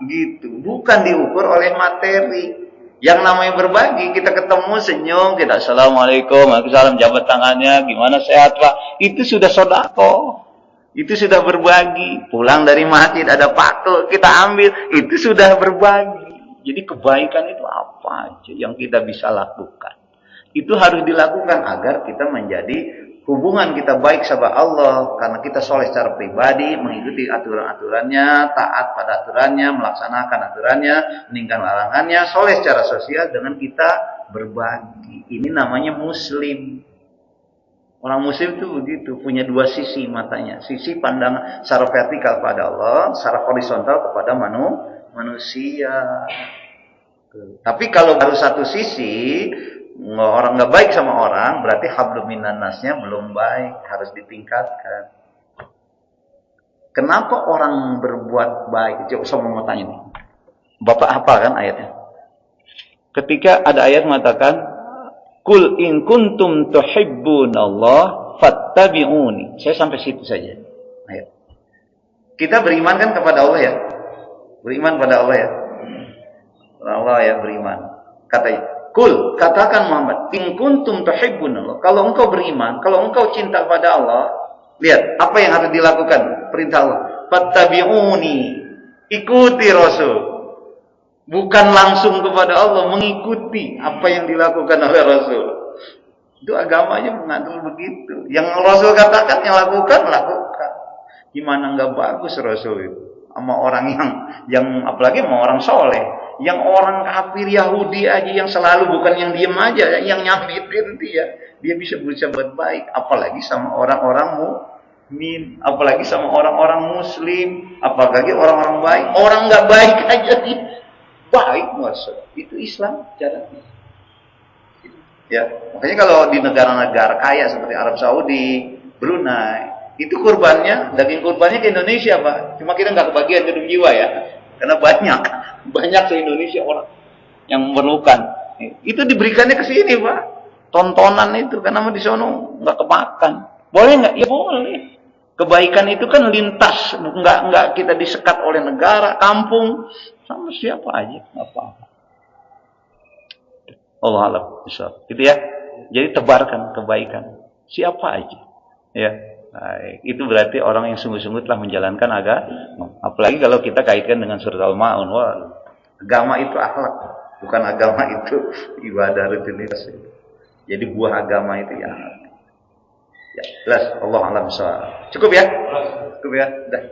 Gitu, bukan diukur oleh materi. Yang namanya berbagi, kita ketemu senyum, kita assalamualaikum, waalaikumsalam, jabat tangannya, gimana sehat Pak? Itu sudah sedekah. Itu sudah berbagi. Pulang dari masjid ada paku, kita ambil, itu sudah berbagi. Jadi kebaikan itu apa aja yang kita bisa lakukan. Itu harus dilakukan agar kita menjadi hubungan kita baik sama Allah. Karena kita soleh secara pribadi, mengikuti aturan-aturannya, taat pada aturannya, melaksanakan aturannya, meninggalkan larangannya, soleh secara sosial dengan kita berbagi. Ini namanya muslim. Orang muslim itu begitu, punya dua sisi matanya. Sisi pandangan secara vertikal pada Allah, secara horizontal kepada manusia. Tapi kalau baru satu sisi, orang nggak baik sama orang, berarti hablum minan nasnya belum baik, harus ditingkatkan. Kenapa orang berbuat baik? Coba saya mau tanya nih. Bapak hafal kan ayatnya? Ketika ada ayat mengatakan, Kul in kuntum tuhibbunallah fattabi'uni. Saya sampai situ saja. Ayat. Kita beriman kan kepada Allah ya? Beriman pada Allah ya? Allah ya beriman. Katanya, Kul, katakan Muhammad, in kuntum tuhibbunallah. Kalau engkau beriman, kalau engkau cinta pada Allah, lihat apa yang harus dilakukan. Perintah Allah, fattabi'uni. Ikuti Rasul. Bukan langsung kepada Allah, mengikuti apa yang dilakukan oleh Rasul. Itu agamanya mengatur begitu. Yang Rasul katakan, yang lakukan. Gimana nggak bagus Rasul itu? Sama orang yang apalagi sama orang soleh. Yang orang kafir Yahudi aja yang selalu bukan yang diem aja, yang nyambitin dia bisa buat baik. Apalagi sama orang-orang mukmin, apalagi sama orang-orang muslim, apalagi orang-orang baik. Orang nggak baik aja nih. Baik maksud itu Islam caranya. Ya, makanya kalau di negara-negara kaya seperti Arab Saudi, Brunei, itu kurbannya, daging kurbannya ke Indonesia Pak. Cuma kita nggak kebagian gedung jiwa ya, karena banyak se Indonesia orang yang memerlukan. Itu diberikannya ke sini Pak. Tontonan itu karena di sono nggak kemakan. Boleh nggak? Ya boleh. Kebaikan itu kan lintas, enggak kita disekat oleh negara, kampung, sama siapa aja, enggak apa-apa. Allah alam, bisa. Gitu ya. Jadi tebarkan kebaikan, siapa aja. Ya. Nah, itu berarti orang yang sungguh-sungguh telah menjalankan agama. Apalagi kalau kita kaitkan dengan surat Al-Maun, wah, agama itu akhlak, bukan agama itu ibadah rutinitas. Jadi buah agama itu ya. Ya, jelas Allah alam sawab. Cukup ya? Cukup ya? Udah.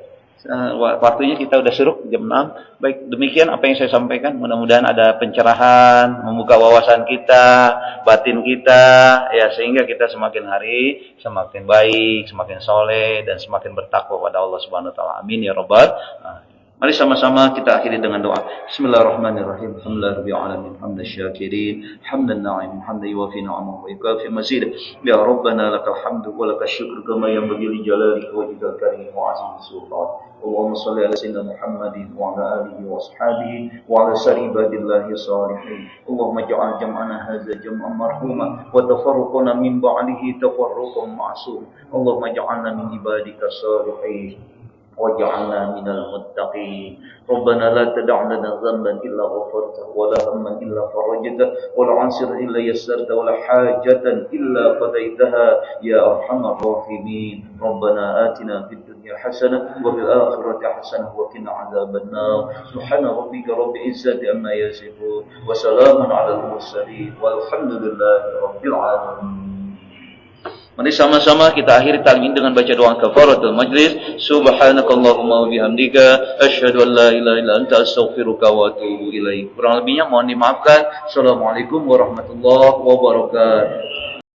Waktunya kita udah suruk jam 6. Baik, demikian apa yang saya sampaikan. Mudah-mudahan ada pencerahan, membuka wawasan kita, batin kita, ya sehingga kita semakin hari semakin baik, semakin soleh dan semakin bertakwa pada Allah Subhanahu wa taala. Amin ya rabbal alamin. Mari sama-sama kita akhiri dengan doa. Bismillahirrahmanirrahim. Alhamdulillahirabbil alamin. Hamdan syakirin, hamdan na'imin, hamdan yuwafi ni'amahu wa yukafi mazid. Ya Rabbana lakal hamdu wa lakal syukru kama yanbaghi li jalalika wa wajhika karim wa 'azimi sultan. Allahumma shalli ala sayyidina Muhammadin wa ala alihi wa ashabihi wa ala sari ibadillahi shalihin. Allahumma ja'al jam'ana hadza jam'an marhuma wa tafarruqana min ba'dihi tafarruqan ma'sum. Allahumma ja'alna min ibadika shalihin. وَاجْعَلْنَا مِنَ الْمُتَّقِينَ رَبَّنَا لَا تَدَعْ لَنَا ذَنبًا إِلَّا غَفَرْتَهُ وَلَا هَمًّا إِلَّا فَرَجْتَهُ وَلَا عَسِرًا إِلَّا يَسَّرْتَهُ وَلَا حَاجَةً إِلَّا قَضَيْتَهَا يَا أَرْحَمَ الرَّاحِمِينَ رَبَّنَا آتِنَا فِي الدُّنْيَا حَسَنَةً وَفِي الْآخِرَةِ حَسَنَةً وَقِنَا عَذَابَ النَّارِ سُبْحَانَ رَبِّكَ رَبِّ الْعِزَّةِ عَمَّا يَصِفُونَ وَسَلَامٌ عَلَى الْمُرْسَلِينَ وَالْحَمْدُ لِلَّهِ رَبِّ الْعَالَمِينَ. Mari sama-sama kita akhiri taklim ini dengan baca doa kafaratul majlis. Subhanakallahumma wa bihamdika asyhadu an la ilaha illa anta astaghfiruka wa atubu ilaik. Kurang lebihnya mohon dimaafkan. Assalamualaikum warahmatullahi wabarakatuh.